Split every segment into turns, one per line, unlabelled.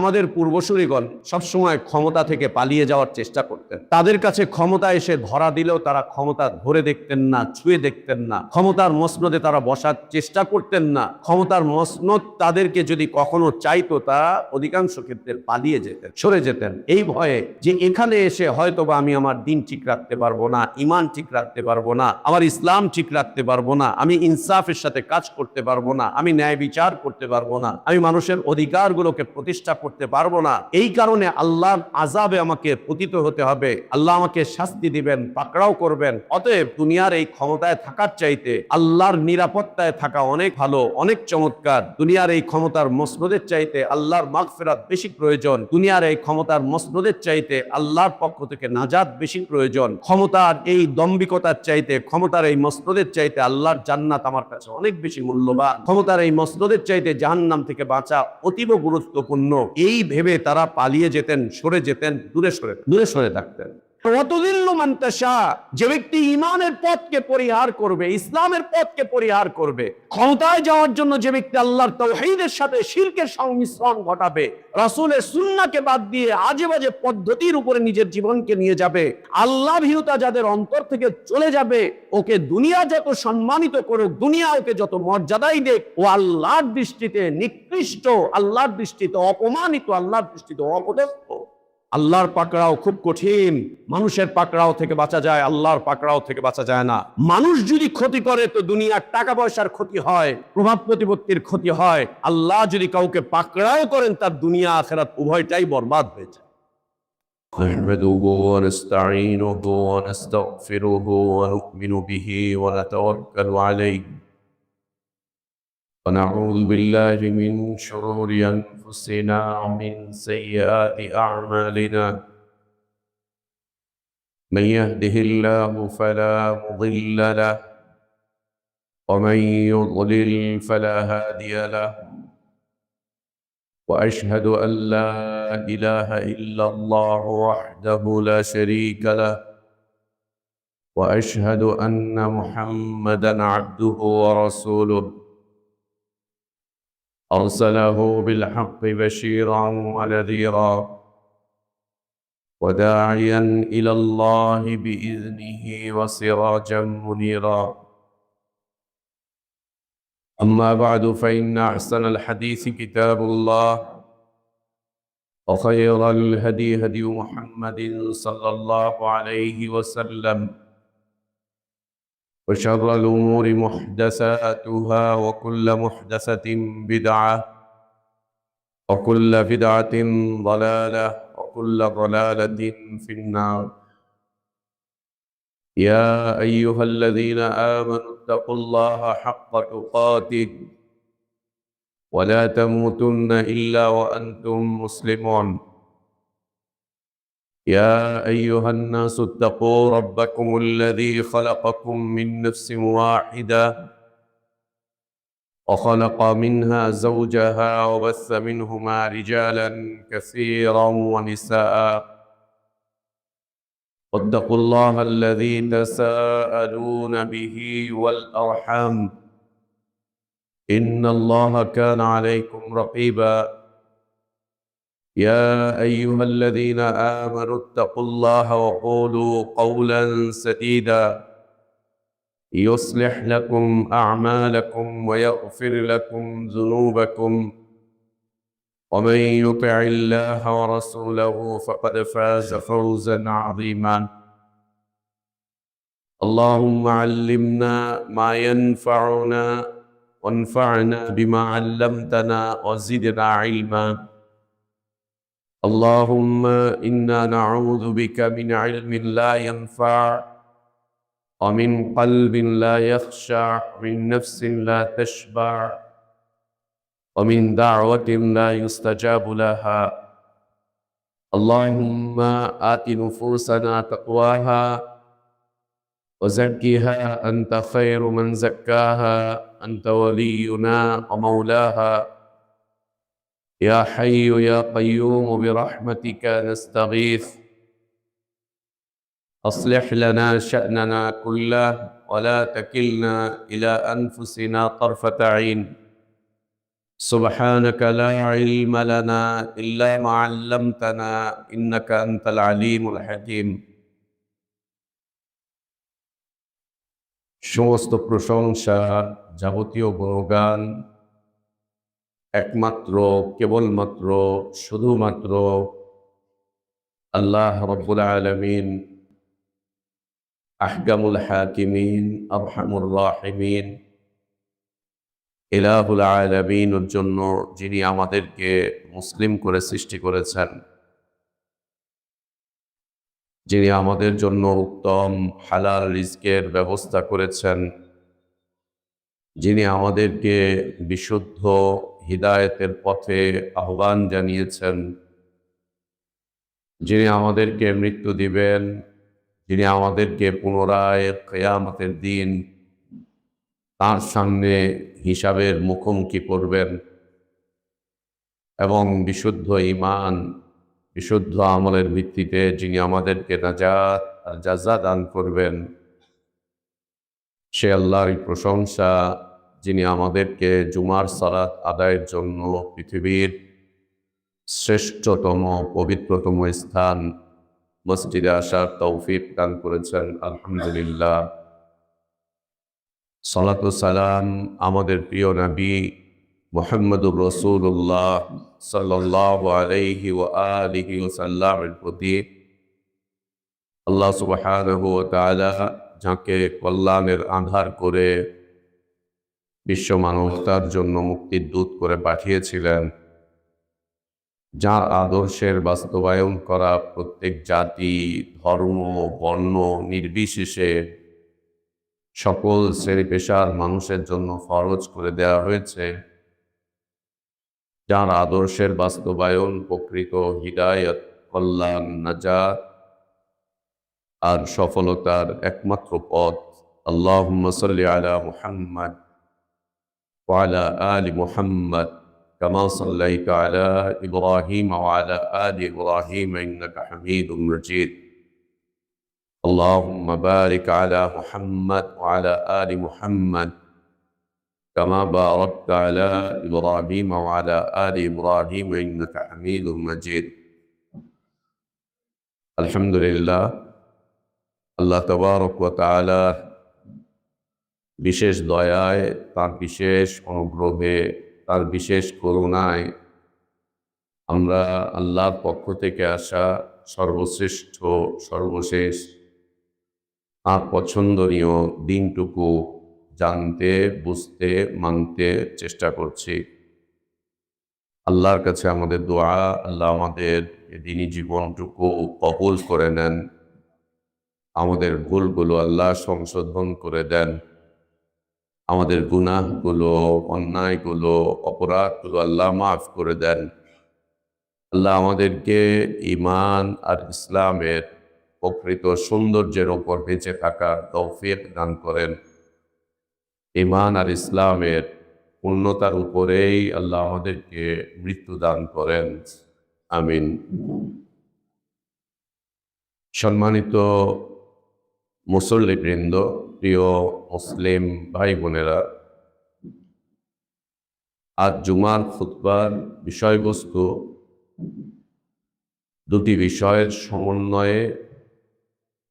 আমাদের পূর্বসূরিগণ সবসময় ক্ষমতা থেকে পালিয়ে যাওয়ার চেষ্টা করতেন। তাদের কাছে ক্ষমতা এসে ধরা দিলেও তারা ক্ষমতা ধরে দেখতেন না, ছুঁয়ে দেখতেন না। ক্ষমতার মসনদে তারা বসার চেষ্টা করতেন না। ক্ষমতার মসনদ তাদেরকে যদি কখনো চাইতো, তারা অধিকাংশ ক্ষেত্রে পালিয়ে যেতেন, সরে যেতেন, এই ভয়ে যে এখানে এসে হয়তোবা আমি আমার দিন ঠিক রাখতে পারবো না, ইমান ঠিক রাখতে পারবো না, আমার ইসলাম ঠিক রাখতে পারবো না, আমি ইনসাফের সাথে কাজ করতে পারবো না, আমি ন্যায় বিচার করতে পারবো না, আমি মানুষের অধিকারগুলোকে প্রতিষ্ঠা করতে পারবো না। এই কারণে আল্লাহর আযাবে আমাকে পতিত হতে হবে, আল্লাহ আমাকে শাস্তি দিবেন, পাকড়াও করবেন। অতএব দুনিয়ার এই ক্ষমতায় থাকার চাইতে আল্লাহর নিরাপত্তায় থাকা অনেক ভালো, অনেক চমৎকার। দুনিয়ার এই ক্ষমতার মসনদের চাইতে আল্লাহর মাগফিরাত বেশি প্রয়োজন। দুনিয়ার এই ক্ষমতার মসনদের চাইতে আল্লাহর পক্ষ থেকে নাজাত বেশি প্রয়োজন। ক্ষমতার এই দম্ভিকতার চাইতে, ক্ষমতার এই মসনদের চাইতে আল্লাহর জান্নাত আমার কাছে অনেক বেশি মূল্যবান। ক্ষমতার এই মসনদের চাইতে জাহান্নাম থেকে বাঁচা অতীব গুরুত্বপূর্ণ। এই ভেবে তারা পালিয়ে যেতেন, সরে যেতেন, দূরে সরে থাকতেন। যে ব্যক্তি ইমানের পথকে পরিহার করবে, ইসলামের পথকে পরিহার করবে, ক্ষমতায় যাওয়ার জন্য যে ব্যক্তি আল্লাহর তাওহীদের সাথে শিরকের সংমিশ্রণ ঘটাবে, রাসূলের সুন্নাহকে বাদ দিয়ে আজে বাজে পদ্ধতির উপরে নিজের জীবনকে নিয়ে যাবে, আল্লাহ ভীরুতা যাদের অন্তর থেকে চলে যাবে, ওকে দুনিয়া যত সম্মানিত করুক, দুনিয়া ওকে যত মর্যাদাই দেখ, ও আল্লাহর দৃষ্টিতে নিকৃষ্ট, আল্লাহর দৃষ্টিতে অপমানিত, আল্লাহর দৃষ্টিতে অপদস্থ। আল্লাহর পাকড়াও খুব কঠিন। মানুষের পাকড়াও থেকে বাঁচা যায়, আল্লাহর পাকড়াও থেকে বাঁচা যায় না। মানুষ যদি ক্ষতি করে তো দুনিয়ার টাকা পয়সার ক্ষতি হয়, প্রভাব প্রতিপত্তির ক্ষতি হয়। আল্লাহ যদি কাউকে পাকড়াও করেন, তার দুনিয়া আখিরাত উভয়টাই বরবাদ হয়ে যায়।
نحمده ونستعينه ونستغفره ونؤمن به ونتوكل عليه ونعوذ بالله من شرور أنفسنا ومن سيئات أعمالنا. من يهده الله فلا مضل له ومن يضلل فلا هادي له. وأشهد أن لا إله إلا الله وحده لا شريك له وأشهد أن محمدًا عبده ورسوله أرسله بالحق بشيرًا ونذيرًا وداعيًا إلى الله بإذنه وسراجًا منيرًا. أما بعد فإن أحسن الحديث كتاب الله وخير الهدي هدي محمد صلى الله عليه وسلم وشر الأمور محدثاتها وكل محدثة بدعة وكل بدعة ضلالة وكل ضلالة في النار. يا أيها الذين آمنوا اتقوا الله حق تقاته ولا تموتن إلا وأنتم مسلمون. يا أيها الناس اتقوا ربكم الذي خلقكم من نفس واحدة وخلق منها زوجها وبث منهما رجالا كثيرا ونساء. واتقوا الله الذي تساءلون به والأرحام إن الله كان عليكم رقيبا. يا أيها الذين آمنوا اتقوا الله وقولوا قولا سديدا يصلح لكم أعمالكم ويغفر لكم ذنوبكم ومن يطع الله ورسوله فقد فاز فوزا عظيما. اللهم علمنا ما ينفعنا وانفعنا بما علمتنا وزدنا علما. اللهم إنا نعوذ بك من علم لا ينفع ومن قلب لا يخشع ومن نفس لا تشبع ومن دعوة لا يستجاب لها. اللهم آت نفوسنا تقواها وزكها أنت خير من زكاها أنت ولينا ومولاها. يا حي يا قيوم برحمتك نستغيث أصلح لنا شأننا كله ولا تكلنا إلى أنفسنا طرفة عين.
سبحانك لا علم لنا إلا ما علمتنا إنك أنت العليم الحكيم সমস্ত প্রশংসা যাবতীয় গুণগান একমাত্র কেবলমাত্র শুধুমাত্র আল্লাহ রাব্বুল আলামিন আহকামুল হাকিমিন আরহামুর রাহিমিন ইলাহুল আলামিনের জন্য, যিনি আমাদেরকে মুসলিম করে সৃষ্টি করেছেন, যিনি আমাদের জন্য উত্তম হালাল রিজকের ব্যবস্থা করেছেন, যিনি আমাদেরকে বিশুদ্ধ হিদায়েতের পথে আহ্বান জানিয়েছেন, যিনি আমাদেরকে মৃত্যু দিবেন, যিনি আমাদেরকে পুনরায় কিয়ামতের দিন তার সামনে হিসাবের মুখোমুখি করবেন এবং বিশুদ্ধ ঈমান, বিশুদ্ধ আমলের ভিত্তিতে যিনি আমাদেরকে নাজাত আর জাযা দান করবেন, সে আল্লাহরই প্রশংসা, যিনি আমাদেরকে জুমার সালাত আদায়ের জন্য পৃথিবীর শ্রেষ্ঠতম পবিত্রতম স্থান মসজিদে আসার তৌফিক দান করেছেন। আলহামদুলিল্লাহ। সালাত ও সালাম আমাদের প্রিয় নবী মুহাম্মদুর রাসূলুল্লাহ সাল্লাল্লাহু আলাইহি ওয়া আলিহি ওয়াসাল্লামের প্রতি। আল্লাহ সুবহানাহু ওয়া তাআলা যাকে কল্যাণের আধার করে বিশ্ব মানবতার জন্য মুক্তির দূত করে পাঠিয়েছিলেন, যার আদর্শের বাস্তবায়ন করা প্রত্যেক জাতি, ধর্ম, বর্ণ নির্বিশেষে সকল শ্রেণী পেশার মানুষের জন্য ফরজ করে দেওয়া হয়েছে, যার আদর্শের বাস্তবায়ন প্রকৃত হিদায়াত, কল্যাণ, নাজাত আর সফলতার একমাত্র পথ। আল্লাহুম্মা সাল্লি আলা মুহাম্মদ ওয়া আলা আলি মুহাম্মদ কামা সাল্লাইতা আলা ইব্রাহিম ওয়া আলা আলি ইব্রাহিম ইন্নাকা হামিদুম মাজিদ। اللهم بارك على محمد وعلى آل محمد كما باركت على إبراهيم وعلى آل إبراهيم إنك حميد مجيد। الحمد لله। আল্লাহ তাবারক ওয়া তাআলা বিশেষ দয়ায়, তার বিশেষ অনুগ্রহে, তার বিশেষ করুণায় আমরা আল্লাহর পক্ষ থেকে আসা সর্বশ্রেষ্ঠ, সর্বশেষ আর পছন্দনীয় দিনটুকু জানতে, বুঝতে, মানতে চেষ্টা করছি। আল্লাহর কাছে আমাদের দোয়া, আল্লাহ আমাদের দিনী জীবনটুকু কবুল করে নেন, আমাদের ভুলগুলো আল্লাহ সংশোধন করে দেন, আমাদের গুনাহগুলো, অন্যায়গুলো, অপরাধগুলো আল্লাহ মাফ করে দেন। আল্লাহ আমাদেরকে ঈমান আর ইসলামের প্রকৃত সৌন্দর্যের ওপর বেঁচে থাকার তৌফিক দান করেন। ঈমান আর ইসলামের পূর্ণতার উপরেই আল্লাহ আমাদেরকে মৃত্যু দান করেন। আমিন। সম্মানিত মুসল্লিবৃন্দ, প্রিয় মুসলিম ভাই বোনেরা, আজ জুমার খুতবার বিষয়বস্তু দুটি বিষয়ের সমন্বয়ে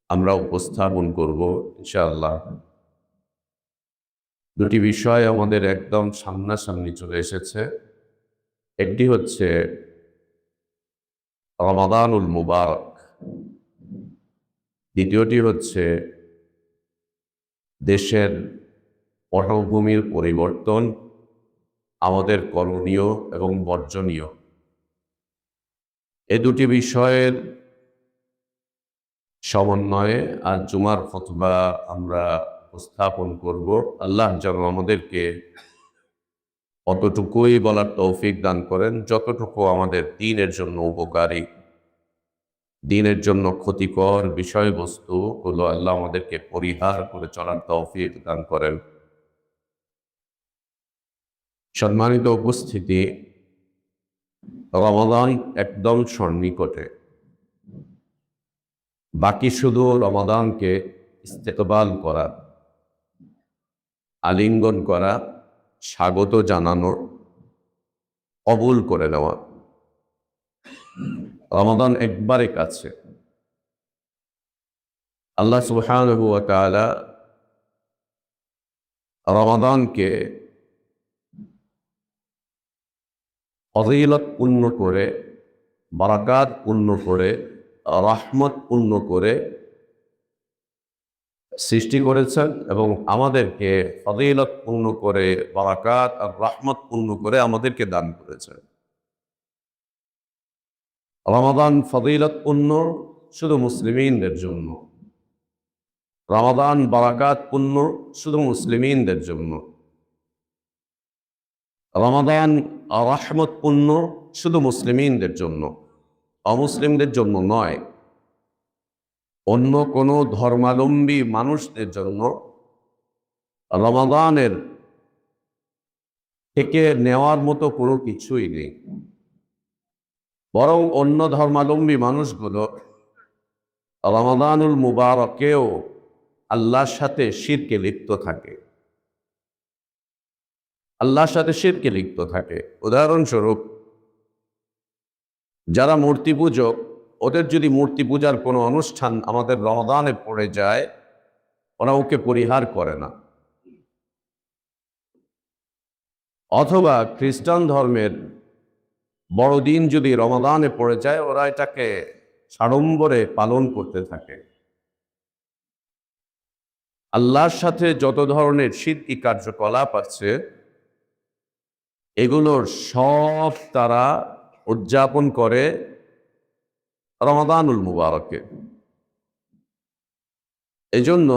আমরা উপস্থাপন করব ইনশাআল্লাহ। দুটি বিষয় আমাদের একদম সামনাসামনি চলে এসেছে। একটি হচ্ছে রমাদানুল মুবারক, দ্বিতীয়টি হচ্ছে দেশের পটভূমির পরিবর্তন, আমাদের করণীয় এবং বর্জনীয়। এ দুটি বিষয়ের সমন্বয়ে আজ জুমার খুতবা আমরা উপস্থাপন করব। আল্লাহ যেন আমাদেরকে অতটুকুই বলার তৌফিক দান করেন যতটুকু আমাদের দ্বীনের জন্য উপকারী, দ্বীনের জন্য ক্ষতিকর বিষয়বস্তুগুলো আল্লাহ আমাদেরকে পরিহার করে চলার তৌফিক দান করেন। সম্মানিত উপস্থিতি, রমাদান একদম সন্নিকটে। বাকি শুধু রমাদানকে ইস্তেকবাল করা, আলিঙ্গন করা, স্বাগত জানানো কবুল করে নেওয়া। রমাদান একবারে কাছে। আল্লাহ সুবহানাহু ওয়া তাআলা রমাদানকে ফজিলত পূর্ণ করে, বারাকাত পূর্ণ করে, রহমত পূর্ণ করে সৃষ্টি করেছেন এবং আমাদেরকে ফজিলত পূর্ণ করে, বারাকাত আর রহমত পূর্ণ করে আমাদেরকে দান করেছেন। রমাদান ফজিলত পূর্ণ শুধু মুসলিমিনদের জন্য, রমাদান বারাকাত পূর্ণ শুধু মুসলিমিনদের জন্য, রমাদান রহমত পূর্ণ শুধু মুসলিমিনদের জন্য, অমুসলিমদের জন্য নয়। অন্য কোনো ধর্মাবলম্বী মানুষদের জন্য রমাদানের থেকে নেওয়ার মতো কোনো কিছুই নেই। বরং অন্য ধর্মাবলম্বী মানুষগুলো রমাদানুল মুবারকেও আল্লাহর সাথে শিরকে লিপ্ত থাকে, আল্লাহর সাথে শিরকে লিপ্ত থাকে। উদাহরণস্বরূপ, যারা মূর্তি পূজক, ওদের যদি মূর্তি পূজার কোনো অনুষ্ঠান আমাদের রমাদানে পড়ে যায়, ওরা ওকে পরিহার করে না। অথবা খ্রিস্টান ধর্মের বড়দিন যদি রমাদানে পড়ে যায়, ওরা এটাকে সাড়ম্বরে পালন করতে থাকে। আল্লাহর সাথে যত ধরনের শিরকি কার্যকলাপ আছে, এগুলোর সব তারা উদযাপন করে রমাদানুল মুবারকে। এজন্য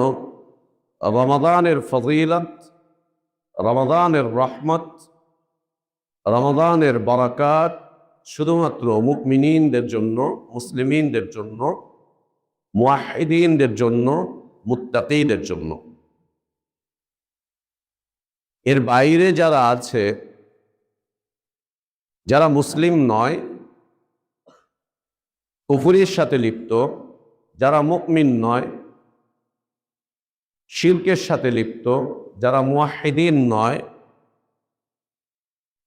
রমাদানের ফজিলত, রমাদানের রহমত, রমাদানের বারাকাত শুধুমাত্র মুমিনিনদের জন্য, মুসলিমিনদের জন্য, মুওয়াহিদিনদের জন্য, মুত্তাকিদের জন্য। এর বাইরে যারা আছে, যারা মুসলিম নয়, কুফরির সাথে লিপ্ত, যারা মুমিন নয়, শিরকের সাথে লিপ্ত, যারা মুওয়াহিদিন নয়,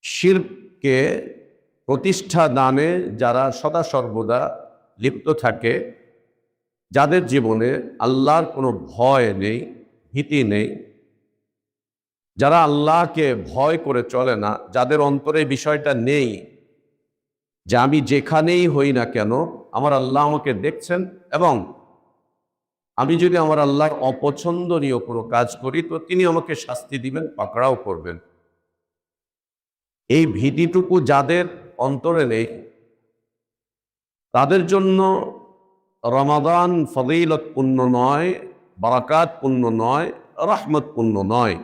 শিরকে প্রতিষ্ঠা দানে যারা সদা সর্বদা লিপ্ত থাকে, যাদের জীবনে আল্লাহর কোনো ভয় নেই, ভীতি নেই, যারা আল্লাহকে ভয় করে চলে না, যাদের অন্তরে বিষয়টা নেই যে আমি যেখানেই হই না কেন আমার আল্লাহ আমাকে দেখছেন এবং আমি যদি আমার আল্লাহর অপছন্দনীয় কোনো কাজ করি তো তিনি আমাকে শাস্তি দিবেন, পাকড়াও করবেন। এই ভীতিটুকু যাদের অন্তরে নেই, তাদের জন্য রমাদান ফজিলতপূর্ণ নয়, বারাকাতপূর্ণ নয়, রহমতপূর্ণ নয়।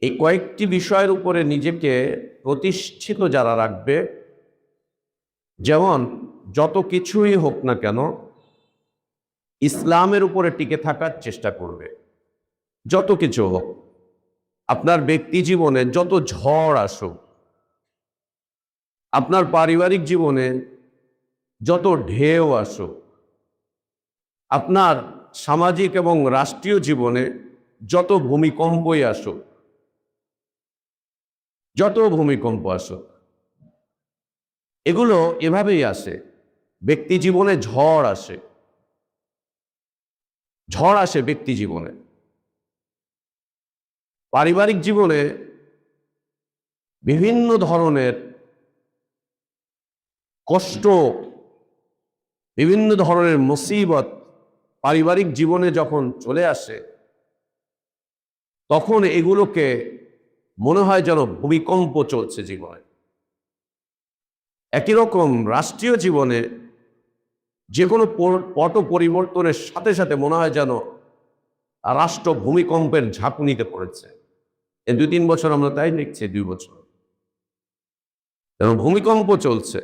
এই কয়েকটি বিষয়ের উপরে নিজেকে প্রতিষ্ঠিত যারা রাখবে, যেমন যত কিছুই হোক না কেন ইসলামের উপরে টিকে থাকার চেষ্টা করবে। যত কিছু হোক, আপনার ব্যক্তি জীবনে যত ঝড় আসুক, আপনার পারিবারিক জীবনে যত ঢেউ আসুক, আপনার সামাজিক এবং রাষ্ট্রীয় জীবনে যত ভূমিকম্পই আসুক, যত ভূমিকম্প আসুক, এগুলো এভাবেই আসে। ব্যক্তি জীবনে ঝড় আসে, ঝড় আসে ব্যক্তি জীবনে। পারিবারিক জীবনে বিভিন্ন ধরনের কষ্ট, বিভিন্ন ধরনের মুসিবত পারিবারিক জীবনে যখন চলে আসে, তখন এগুলোকে মনে হয় যেন ভূমিকম্প চলছে জীবনে। একই রকম রাষ্ট্রীয় জীবনে যে কোনো পট পরিবর্তনের সাথে সাথে মনে হয় যেন রাষ্ট্র ভূমিকম্পের ঝাঁকুনিতে পড়েছে। এই 2-3 বছর আমরা তাই দেখছি, 2 বছর এবং ভূমিকম্প চলছে।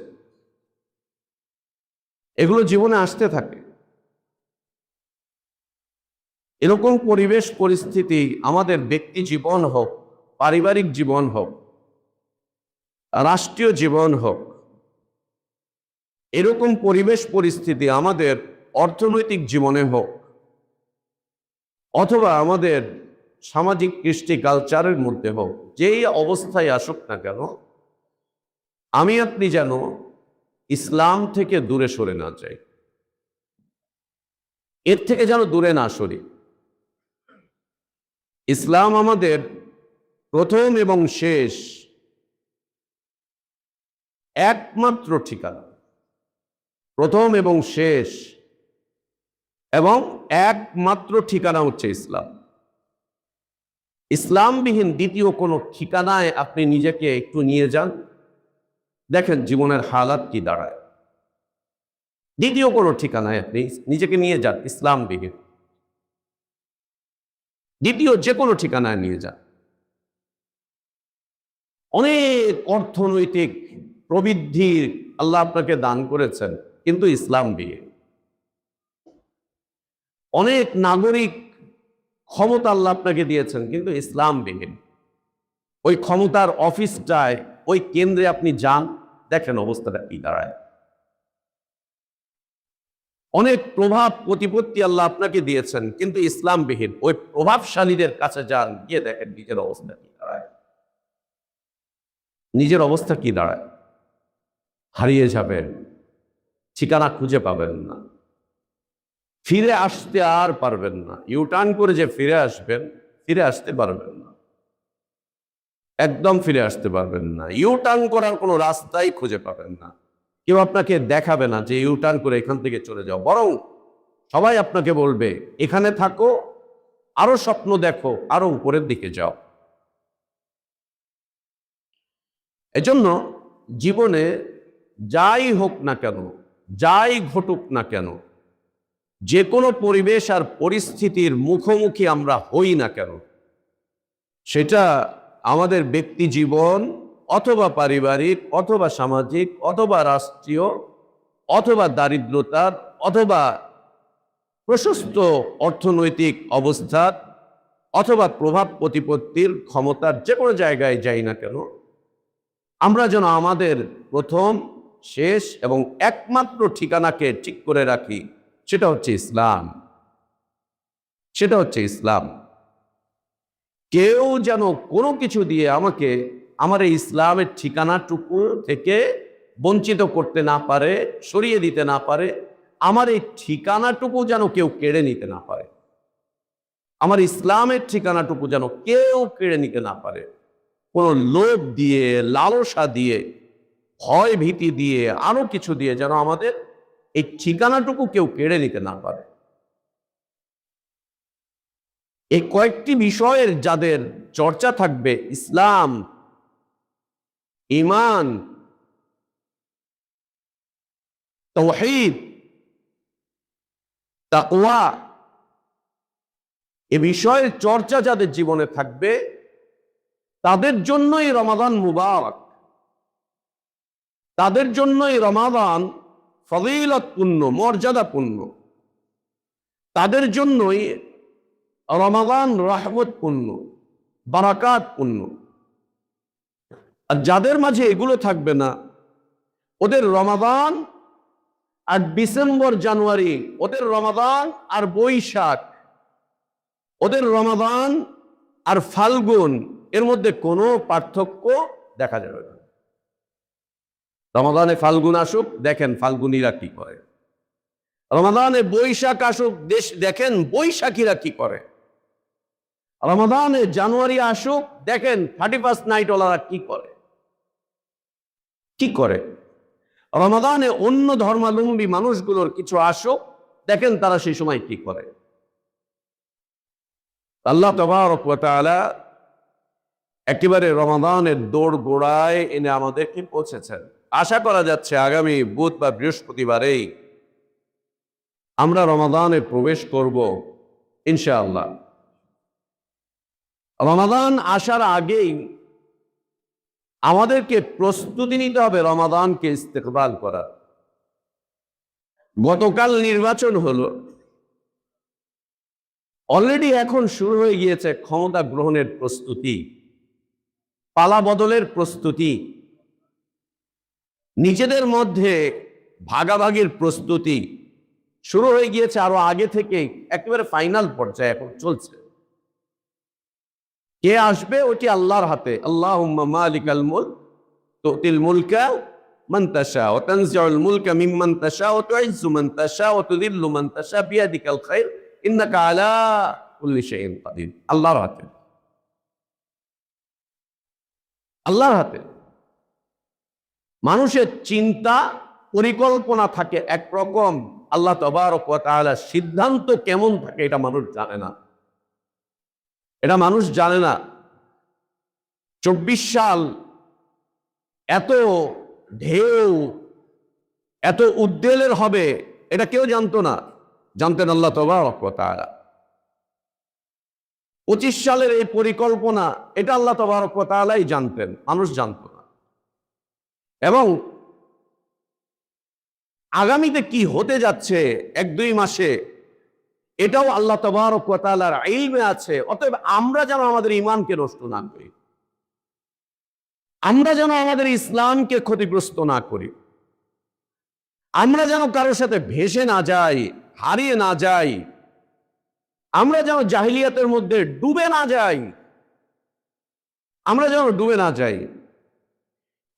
এগুলো জীবনে আসতে থাকে। এরকম পরিবেশ পরিস্থিতি আমাদের ব্যক্তি জীবন হোক, পারিবারিক জীবন হোক, রাষ্ট্রীয় জীবন হোক, এরকম পরিবেশ পরিস্থিতি আমাদের অর্থনৈতিক জীবনে হোক অথবা আমাদের সামাজিক কৃষ্টি কালচারের মধ্যে হোক, যেই অবস্থায় আসুক না কেন, আমি আপনি যেন ইসলাম থেকে দূরে সরে না যাই, এর থেকে যেন দূরে না সরি। ইসলাম আমাদের প্রথম এবং শেষ একমাত্র ঠিকানা, প্রথম এবং শেষ এবং একমাত্র ঠিকানা হচ্ছে ইসলাম। ইসলামবিহীন দ্বিতীয় কোনো ঠিকানায় আপনি নিজেকে একটু নিয়ে যান, দেখেন জীবনের হালাত কি দাঁড়ায়। দ্বিতীয় কোনো ঠিকানায় আপনি নিজেকে নিয়ে যান ইসলামবিহীন, দ্বিতীয় যে কোনো ঠিকানায় নিয়ে যান। অনেক অর্থনৈতিক প্রবৃদ্ধি আল্লাহ আপনাকে দান করেছেন, কিন্তু ইসলামবিহীন। অনেক নাগরিক ক্ষমতা আল্লাহ আপনাকে দিয়েছেন, কিন্তু ইসলামবিহীন। ওই ক্ষমতার অফিসটায়, ওই কেন্দ্রে আপনি যান, দেখেন অবস্থাটা কি দাঁড়ায়। অনেক প্রভাব প্রতিপত্তি আল্লাহ আপনাকে দিয়েছেন, কিন্তু ইসলামবিহীন। ওই প্রভাবশালীদের কাছে যান, গিয়ে দেখেন নিজের অবস্থা কি দাঁড়ায়। নিজের অবস্থা কি দাঁড়ায়, হারিয়ে যাবেন, ঠিকানা খুঁজে পাবেন না, ফিরে আসতে আর পারবেন না। ইউটার্ন করে যে ফিরে আসবেন, ফিরে আসতে পারবেন না, একদম ফিরে আসতে পারবেন না। ইউটার্ন করার কোনো রাস্তাই খুঁজে পাবেন না। কেউ আপনাকে দেখাবে না যে ইউটার্ন করে এখান থেকে চলে যাও, বরং সবাই আপনাকে বলবে এখানে থাকো, আরো স্বপ্ন দেখো, আরো উপরের দিকে যাও। এজন্য জীবনে যাই হোক না কেন, যাই ঘটুক না কেন, যে কোনো পরিবেশ আর পরিস্থিতির মুখোমুখি আমরা হই না কেন, সেটা আমাদের ব্যক্তি জীবন অথবা পারিবারিক অথবা সামাজিক অথবা রাষ্ট্রীয় অথবা দারিদ্রতার অথবা প্রশস্ত অর্থনৈতিক অবস্থার অথবা প্রভাব প্রতিপত্তির ক্ষমতার যে কোনো জায়গায় যাই না কেন, আমরা যেন আমাদের প্রথম, শেষ এবং একমাত্র ঠিকানাকে ঠিক করে রাখি। সেটা হচ্ছে ইসলাম, সেটা হচ্ছে ইসলাম। কেউ যেন কোনো কিছু দিয়ে আমাকে আমার এই ইসলামের ঠিকানাটুকু থেকে বঞ্চিত করতে না পারে, সরিয়ে দিতে না পারে। আমার এই ঠিকানাটুকু যেন কেউ কেড়ে নিতে না পারে, আমার ইসলামের ঠিকানাটুকু যেন কেউ কেড়ে নিতে না পারে। কোনো লোভ দিয়ে, লালসা দিয়ে, ভয় ভীতি দিয়ে, আরো কিছু দিয়ে যেন আমাদের এই ঠিকানাটুকু কেউ কেড়ে নিতে না পারে। এই কয়েকটি বিষয়ের যাদের চর্চা থাকবে, ইসলাম, ঈমান, তাওহীদ, তাকওয়া, এ বিষয়ের চর্চা যাদের জীবনে থাকবে, তাদের জন্যই রমাদান মুবারক, তাদের জন্যই রমাদান ফজিলতপূর্ণ, মর্যাদাপূর্ণ, তাদের জন্যই রমাদান রহমতপূর্ণ, বারাকাতপূর্ণ। আর যাদের মাঝে এগুলো থাকবে না, ওদের রমাদান আর ডিসেম্বর জানুয়ারি, ওদের রমাদান আর বৈশাখ, ওদের রমাদান আর ফাল্গুন, এর মধ্যে কোনো পার্থক্য দেখা যাবে না। রমাদানে ফাল্গুন আসুক, দেখেন ফাল্গুনিরা কি করে। রমাদানে বৈশাখ আসুক, দেখেন বৈশাখীরা কি করে। রমাদানে জানুয়ারি আসুক, দেখেন 31 নাইটওয়ালারা কি করে, কি করে। রমাদানে অন্য ধর্মাবলম্বী মানুষগুলোর কিছু আসুক, দেখেন তারা সেই সময় কি করে। আল্লাহ তাবারক ওয়া তাআলা একেবারে রমাদানের দৌড় গোড়ায় এনে আমাদেরকে পৌঁছেছেন। আশা করা যাচ্ছে আগামী বুধ বা বৃহস্পতিবারেই আমরা রমাদানে প্রবেশ করব ইনশাআল্লাহ। রমাদান আসার আগেই আমাদেরকে প্রস্তুতি নিতে হবে রমাদানকে ইস্তেকবাল করার। গতকাল নির্বাচন হলো, অলরেডি এখন শুরু হয়ে গিয়েছে ক্ষমতা গ্রহণের প্রস্তুতি, পালা বদলের প্রস্তুতি, নিজেদের মধ্যে ভাগাভাগির প্রস্তুতি শুরু হয়ে গিয়েছে আরো আগে থেকেই, একেবারে ফাইনাল পর্যায়ে এখন চলছে। কে আসবে ওটি আল্লাহর হাতে। আল্লাহুম্মা মালিকাল মুলক তুতিল মুলকা মান তাশা ওয়া তানজিউল মুলকা মিম্মান তাশা ওয়া তুইজ্জু মান তাশা ওয়া তুযিল্লু মান তাশা বিয়াদিকাল খায়র ইন্নাকা আলা কুল্লি শাইইন কাদির। আল্লাহর হাতে, আল্লাহর হাতে। মানুষের চিন্তা পরিকল্পনা থাকে একরকম, আল্লাহ তাবারক ওয়া তাআলা সিদ্ধান্ত কেমন থাকে এটা মানুষ জানে না, এটা মানুষ জানে না। 24 সাল এত ঢেউ এত উদ্বেলের হবে এটা কেউ জানতো না, জানতেন আল্লাহ তাবারক ওয়া তাআলা। 25 সালের এই পরিকল্পনা এটা আল্লাহ তাবারক ওয়া তাআলাই জানতেন, মানুষ জানতো না। এবং আগামীতে কি হতে যাচ্ছে 1-2 মাসে এটাও আল্লাহ তাবারক ওয়া তাআলার ইলমে আছে। অতএব আমরা যেন আমাদের ঈমানকে নষ্ট না করি, আমরা যেন আমাদের ইসলামকে ক্ষতিগ্রস্ত না করি, আমরা যেন কারোর সাথে ভেসে না যাই, হারিয়ে না যাই, আমরা যেন জাহিলিয়াতের মধ্যে ডুবে না যাই, আমরা যেন ডুবে না যাই।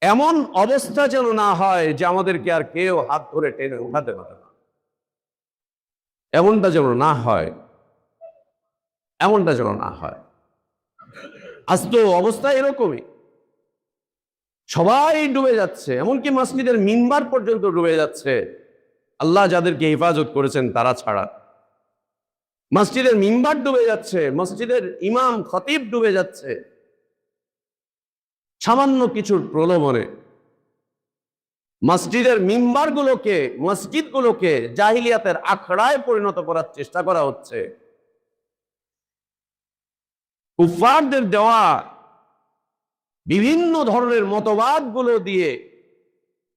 এমন অবস্থা যেন না হয় যে আমাদেরকে আর কেউ হাত ধরে টেনে উঠাতে পারে না, এমনটা যেন না হয়, এমনটা যেন না হয়। আজ তো অবস্থা এরকমই, সবাই ডুবে যাচ্ছে, এমনকি মসজিদের মিম্বার পর্যন্ত ডুবে যাচ্ছে, আল্লাহ যাদেরকে হেফাজত করেছেন তারা ছাড়া। মসজিদের মিম্বার ডুবে যাচ্ছে, মসজিদের ইমাম খতিব ডুবে যাচ্ছে সামান্য কিছুর প্রলোভনে। মসজিদের মিম্বারগুলোকে, মসজিদগুলোকে জাহিলিয়াতের আখড়ায় পরিণত করার চেষ্টা করা হচ্ছে। কুফফারদের দেওয়া বিভিন্ন ধরনের মতবাদগুলো দিয়ে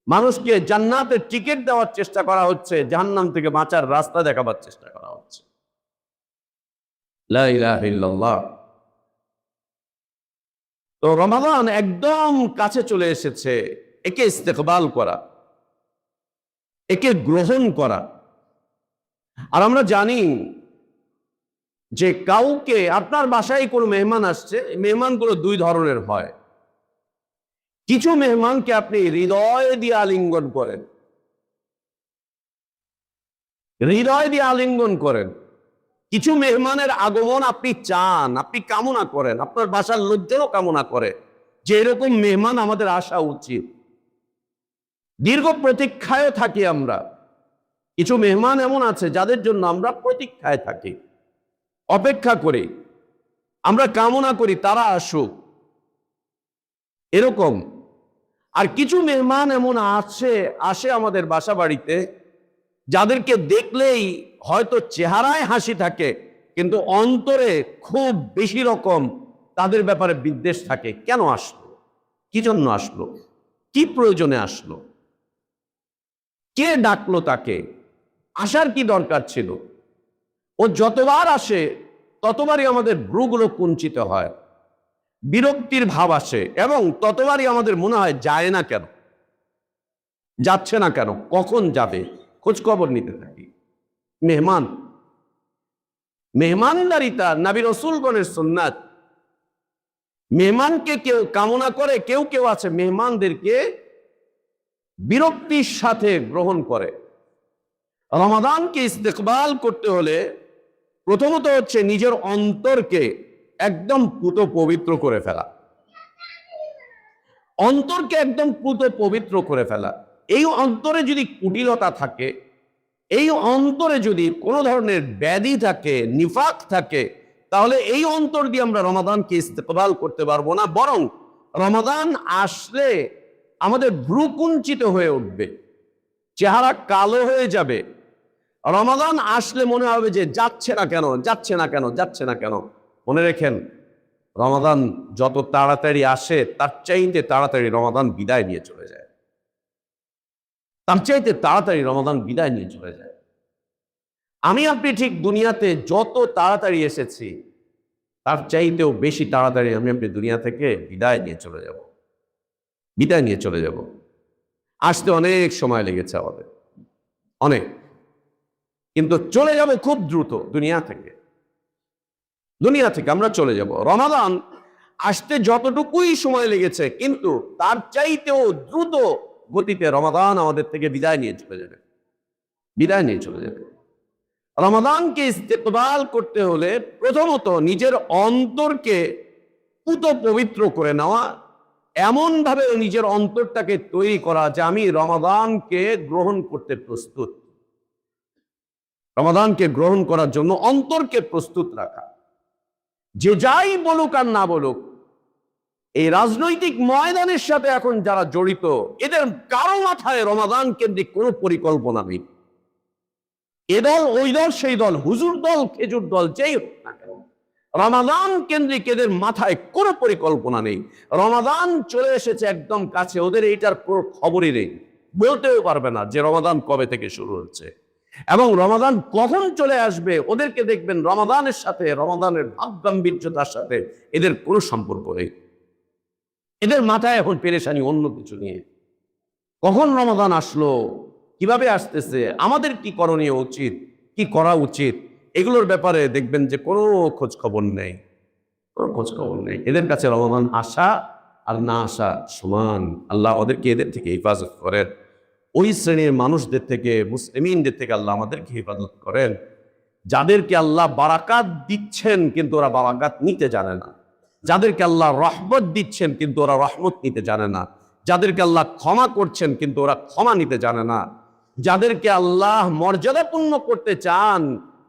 মানুষকে জান্নাতের টিকিট দেওয়ার চেষ্টা করা হচ্ছে, জাহান্নাম থেকে বাঁচার রাস্তা দেখাবার চেষ্টা করা হচ্ছে। লা ইলাহা ইল্লাল্লাহ। তো রমাদান একদম কাছে চলে এসেছে, একে ইস্তেকবাল করা, একে গ্রহণ করা। আর আমরা জানি যে কাউকে, আপনার বাসায় কোনো মেহমান আসছে, মেহমানগুলো 2 ধরনের হয়। কিছু মেহমানকে আপনি হৃদয় দিয়ে আলিঙ্গন করেন, হৃদয় দিয়ে আলিঙ্গন করেন। কিছু মেহমানের আগমন আপনি চান, আপনি কামনা করেন, আপনার বাসার লোকদেরও কামনা করে যে এরকম মেহমান আমাদের আসা উচিত। দীর্ঘ প্রতীক্ষায় থাকি আমরা। কিছু মেহমান এমন আছে যাদের জন্য আমরা প্রতীক্ষায় থাকি, অপেক্ষা করি, আমরা কামনা করি তারা আসুক, এরকম। আর কিছু মেহমান এমন আসে আমাদের বাসা বাড়িতে, যাদেরকে দেখলেই হয়তো চেহারায় হাসি থাকে কিন্তু অন্তরে খুব বেশি রকম তাদের ব্যাপারে বিদ্বেষ থাকে। কেন আসলো, কি জন্য আসলো, কি প্রয়োজনে আসলো, কে ডাকলো তাকে, আসার কি দরকার ছিল? ও যতবার আসে ততবারই আমাদের ভ্রুগুলো কুঞ্চিত হয়, বিরক্তির ভাব আসে, এবং ততবারই আমাদের মনে হয় যায় না কেন, যাচ্ছে না কেন, কখন যাবে, খোঁজ খবর নিতে থাকি। মেহমানদারিতা নবী রাসূলগণের সুন্নাত। মেহমানকে কেউ কামনা করে, কেউ কেউ আছে মেহমানদেরকে বিরক্তির সাথে গ্রহণ করে। রমাদানকে ইস্তেকবাল করতে হলে প্রথমত হচ্ছে নিজের অন্তরকে একদম পুত পবিত্র করে ফেলা, অন্তরকে একদম পুত পবিত্র করে ফেলা। এই অন্তরে যদি কুটিলতা থাকে, এই অন্তরে যদি কোনো ধরনের ব্যাধি থাকে, নিফাক থাকে, তাহলে এই অন্তর দিয়ে আমরা রমাদানকে ইস্তেকবাল করতে পারবো না। বরং রমাদান আসলে আমাদের ভ্রু কুঞ্চিত হয়ে উঠবে, চেহারা কালো হয়ে যাবে। রমাদান আসলে মনে হবে যে যাচ্ছে না কেন, যাচ্ছে না কেন, যাচ্ছে না কেন। মনে রেখেন, রমাদান যত তাড়াতাড়ি আসে তার চাইতে তাড়াতাড়ি রমাদান বিদায় নিয়ে চলে যায়, তার চাইতে তাড়াতাড়ি রমাদান বিদায় নিয়ে চলে যায়। আমি আপনি ঠিক দুনিয়াতে যত তাড়াতাড়ি এসেছি তার চাইতেও বেশি তাড়াতাড়ি আমি আপনি দুনিয়া থেকে বিদায় নিয়ে চলে যাব, বিদায় নিয়ে চলে যাব। আসতে অনেক সময় লেগেছে আমাদের, অনেক, কিন্তু চলে যাবে খুব দ্রুত দুনিয়া থেকে, দুনিয়া থেকে আমরা চলে যাব। রমাদান আসতে যতটুকুই সময় লেগেছে, কিন্তু তার চাইতেও দ্রুত গতিতে রমাদান আমাদের থেকে বিদায় নিয়ে চলে যাবে, বিদায় নিয়ে চলে যাবে। রমাদানকে ইস্তেকবাল করতে হলে প্রথমত নিজের অন্তরকে পুত পবিত্র করে নেওয়া, এমন ভাবে নিজের অন্তরটাকে তৈরি করা যে আমি রমাদানকে গ্রহণ করতে প্রস্তুত। রমাদানকে গ্রহণ করার জন্য অন্তরকে প্রস্তুত রাখা। যে যাই বলুক আর না বলুক, এই রাজনৈতিক ময়দানের সাথে এখন যারা জড়িত, এদের কারো মাথায় রমাদান কেন্দ্রিক কোনো পরিকল্পনা নেই। এ দল ওই দল সেই দল, হুজুর দল খেজুর দল, যেই হোক না কেন, রমাদান কেন্দ্রিক এদের মাথায় কোনো পরিকল্পনা নেই। রমাদান চলে এসেছে একদম কাছে, ওদের এইটার কোনো খবরই নেই, বলতেও পারবে না যে রমাদান কবে থেকে শুরু হচ্ছে এবং রমাদান কখন চলে আসবে। ওদেরকে দেখবেন রমাদানের সাথে, রমাদানের ভাব গাম্ভীর্যতার সাথে এদের কোনো সম্পর্ক নেই। এদের মাথায় এখন পেরেশানি অন্য কিছু নিয়ে। কখন রমাদান আসলো, কিভাবে আসতেছে, আমাদের কি করণীয় উচিত, কি করা উচিত, এগুলোর ব্যাপারে দেখবেন যে কোনো খোঁজ খবর নেই, কোনো খোঁজ খবর নেই। এদের কাছে রমাদান আসা আর না আসা সমান। আল্লাহ ওদেরকে এদের থেকে হেফাজত করেন। ওই শ্রেণীর মানুষদের থেকে, মুসলিমিনদের থেকে আল্লাহ আমাদেরকে হেফাজত করেন যাদেরকে আল্লাহ বারাকাত দিচ্ছেন কিন্তু ওরা বারাকাত নিতে জানে না, যাদেরকে আল্লাহ রহমত দিচ্ছেন কিন্তু ওরা রহমত নিতে জানে না, যাদেরকে আল্লাহ ক্ষমা করছেন কিন্তু ওরা ক্ষমা নিতে জানে না, যাদেরকে আল্লাহ মর্যাদাপূর্ণ করতে চান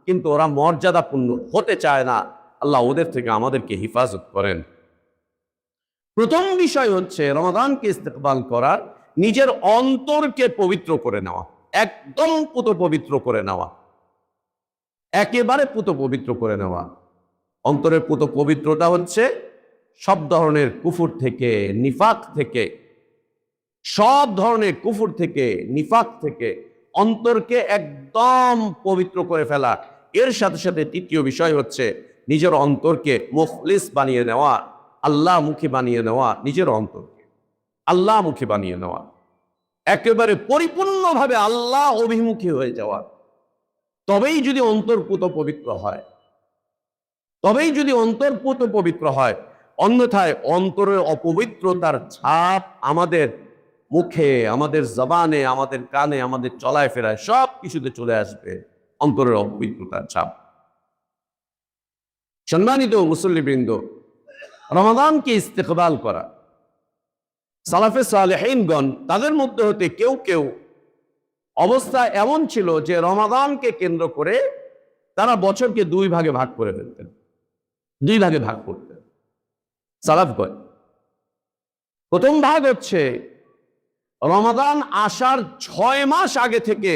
কিন্তু ওরা মর্যাদাপূর্ণ হতে চায় না। আল্লাহ ওদের থেকে আমাদেরকে হেফাজত করেন। প্রথম বিষয় হচ্ছে রমাদানকে ইস্তেকবাল করার নিজের অন্তরকে পবিত্র করে নেওয়া, একদম পুত পবিত্র করে নেওয়া, একেবারে পুত পবিত্র করে নেওয়া। অন্তরের পুত পবিত্রতা হচ্ছে সব ধরনের কুফর থেকে, নিফাক থেকে, সব ধরনের কুফর থেকে, নিফাক থেকে অন্তরকে একদম পবিত্র করে ফেলা। এর সাথে সাথে তৃতীয় বিষয় হচ্ছে নিজের অন্তরকে মুখলিস বানিয়ে নেওয়া, আল্লাহমুখী বানিয়ে নেওয়া, নিজের অন্তরকে আল্লাহমুখী বানিয়ে নেওয়া, একেবারে পরিপূর্ণভাবে আল্লাহ অভিমুখী হয়ে যাওয়া। তবেই যদি অন্তর্পুত পবিত্র হয়, তবেই যদি অন্তর্পুত পবিত্র হয়। অন্যথায় অন্তরের অপবিত্রতার ছাপ আমাদের মুখে, আমাদের জবানে, আমাদের কানে, আমাদের চলায় ফেরায় সব কিছুতে চলে আসবে অন্তরের অপবিত্রতার ছাপ। সম্মানিত মুসল্লিবৃন্দ, রমাদানকে ইস্তেকবাল করা, সালাফে সালেহীনগণ তাদের মধ্যে হতে কেউ কেউ অবস্থা এমন ছিল যে রমাদানকে কেন্দ্র করে তারা বছরকে দুই ভাগে ভাগ করে ফেলতেন, দুই ভাগে ভাগ করতেন সালাফগণ। প্রথম ভাগ হচ্ছে রমাদান আসার 6 মাস আগে থেকে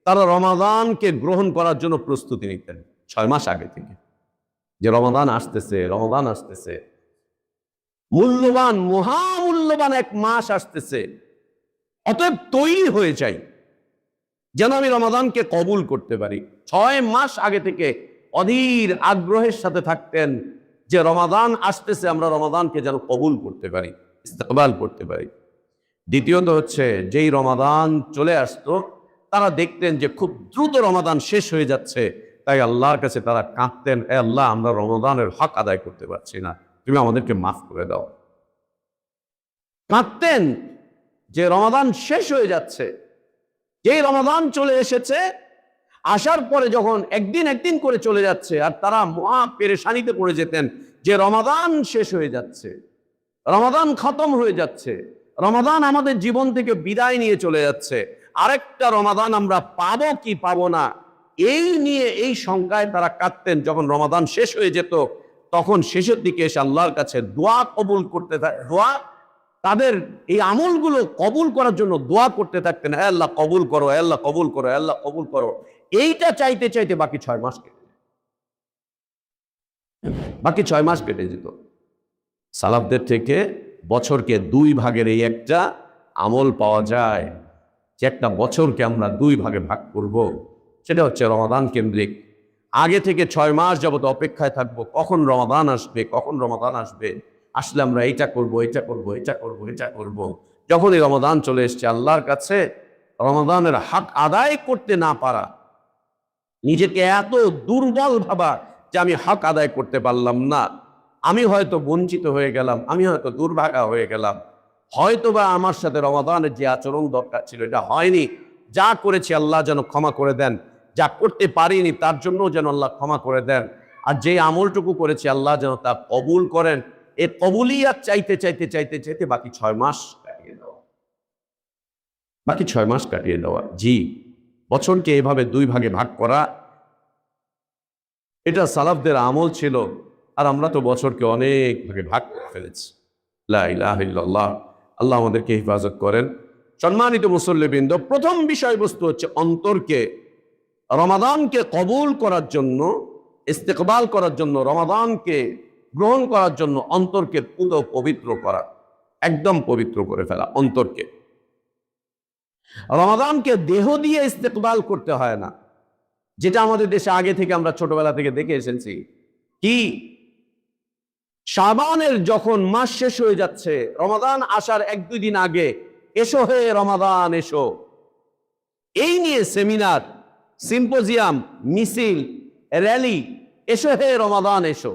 তারা রমাদানকে গ্রহণ করার জন্য প্রস্তুতি নিতেন। 6 মাস আগে থেকে যে রমাদান আসতেছে, রমাদান আসতেছে, মূল্যবান, মহামূল্যবান এক মাস আসতেছে, অতএব তৈরি হয়ে যাই যেন আমি রমাদানকে কবুল করতে পারি। 6 মাস আগে থেকে অধীর আগ্রহের সাথে থাকতেন যে রমাদান আসতেছে, আমরা রমাদানকে যেন কবুল করতে পারি, ইস্তেকবাল করতে পারি। দ্বিতীয়ত হচ্ছে যেই রমাদান চলে আসতো তারা দেখতেন যে খুব দ্রুত রমাদান শেষ হয়ে যাচ্ছে, তাই আল্লাহর কাছে তারা কাঁদতেন, এ আল্লাহ, আমরা রমাদানের হক আদায় করতে পারছি না, তুমি আমাদেরকে মাফ করে দাও। কাঁদতেন যে রমাদান শেষ হয়ে যাচ্ছে। যেই রমাদান চলে এসেছে, আসার পরে যখন একদিন একদিন করে চলে যাচ্ছে আর তারা মহা পেরেশানিতে পড়ে যেতেন যে রমাদান শেষ হয়ে যাচ্ছে, রমাদান খতম হয়ে যাচ্ছে, রমাদান আমাদের জীবন থেকে বিদায় নিয়ে চলে যাচ্ছে, আরেকটা রমাদান আমরা পাবো কি পাবো না, এই নিয়ে এই শঙ্কায় তারা কাঁদতেন। যখন রমাদান শেষ হয়ে যেত তখন শেষের দিকে এসে আল্লাহর কাছে দোয়া কবুল করতে দোয়া, তাদের এই আমলগুলো কবুল করার জন্য দোয়া করতে থাকতেন, হে আল্লাহ কবুল করো, হে আল্লাহ কবুল করো, হে আল্লাহ কবুল করো। এইটা চাইতে চাইতে বাকি 6 মাস বাকি 6 মাস কেটে যেত। সালাফদের থেকে বছরকে 2 ভাগের এই একটা আমল পাওয়া যায় যে একটা বছরকে আমরা 2 ভাগে ভাগ করব, সেটা হচ্ছে রমাদান কেন্দ্রিক। আগে থেকে 6 মাস যাবত অপেক্ষায় থাকবো কখন রমাদান আসবে, কখন রমাদান আসবে, আসলে আমরা এইটা করব, এটা করব, এটা করব, এটা করব। যখন এই রমাদান চলে এসছে, আল্লাহর কাছে রমাদানের হক আদায় করতে না পারা, নিজেকে এত দুর্বল ভাবা যে আমি হক আদায় করতে পারলাম না, আমি হয়তো বঞ্চিত হয়ে গেলাম, আমি হয়তো দুর্ভাগা হয়ে গেলাম, হয়তো বা আমার সাথে রমাদানের যে আচরণ দরকার ছিল এটা হয়নি। যা করেছি আল্লাহ যেন ক্ষমা করে দেন, যা করতে পারিনি তার জন্য যেন আল্লাহ ক্ষমা করে দেন, আর যে আমলটুকু করেছি আল্লাহ যেন তা কবুল করেন। এ কবুলিয়াত চাইতে চাইতে চাইতে চাইতে বাকি 6 মাস কাটিয়ে দেওয়া, বাকি 6 মাস কাটিয়ে দেওয়া। জি, বছরকে এভাবে 2 ভাগে ভাগ করা, এটা সালাফদের আমল ছিল। আর আমরা তো বছরকে অনেক ভাগে ভাগ করে ফেলেছি। লা ইলাহা ইল্লাল্লাহ। আল্লাহ আমাদেরকে হেফাজত করেন। সম্মানিত মুসল্লিবৃন্দ, প্রথম বিষয়বস্তু হচ্ছে অন্তরকে, রমাদানকে কবুল করার জন্য, ইস্তেকবাল করার জন্য, রমাদানকে গ্রহণ করার জন্য অন্তরকে পুরো পবিত্র করা, একদম পবিত্র করে ফেলা অন্তরকে। রমাদানকে দেহ দিয়ে ইস্তেকবাল করতে হয় না, যেটা আমাদের দেশে আগে থেকে আমরা ছোটবেলা থেকে দেখে এসেছি। কি, শাবানের যখন মাস শেষ হয়ে যাচ্ছে, রমাদান আসার 1-2 দিন আগে, এসো হে রমাদান এসো, এই নিয়ে সেমিনার, সিম্পোজিয়াম, মিছিল, র্যালি, এসো হে রমাদান এসো,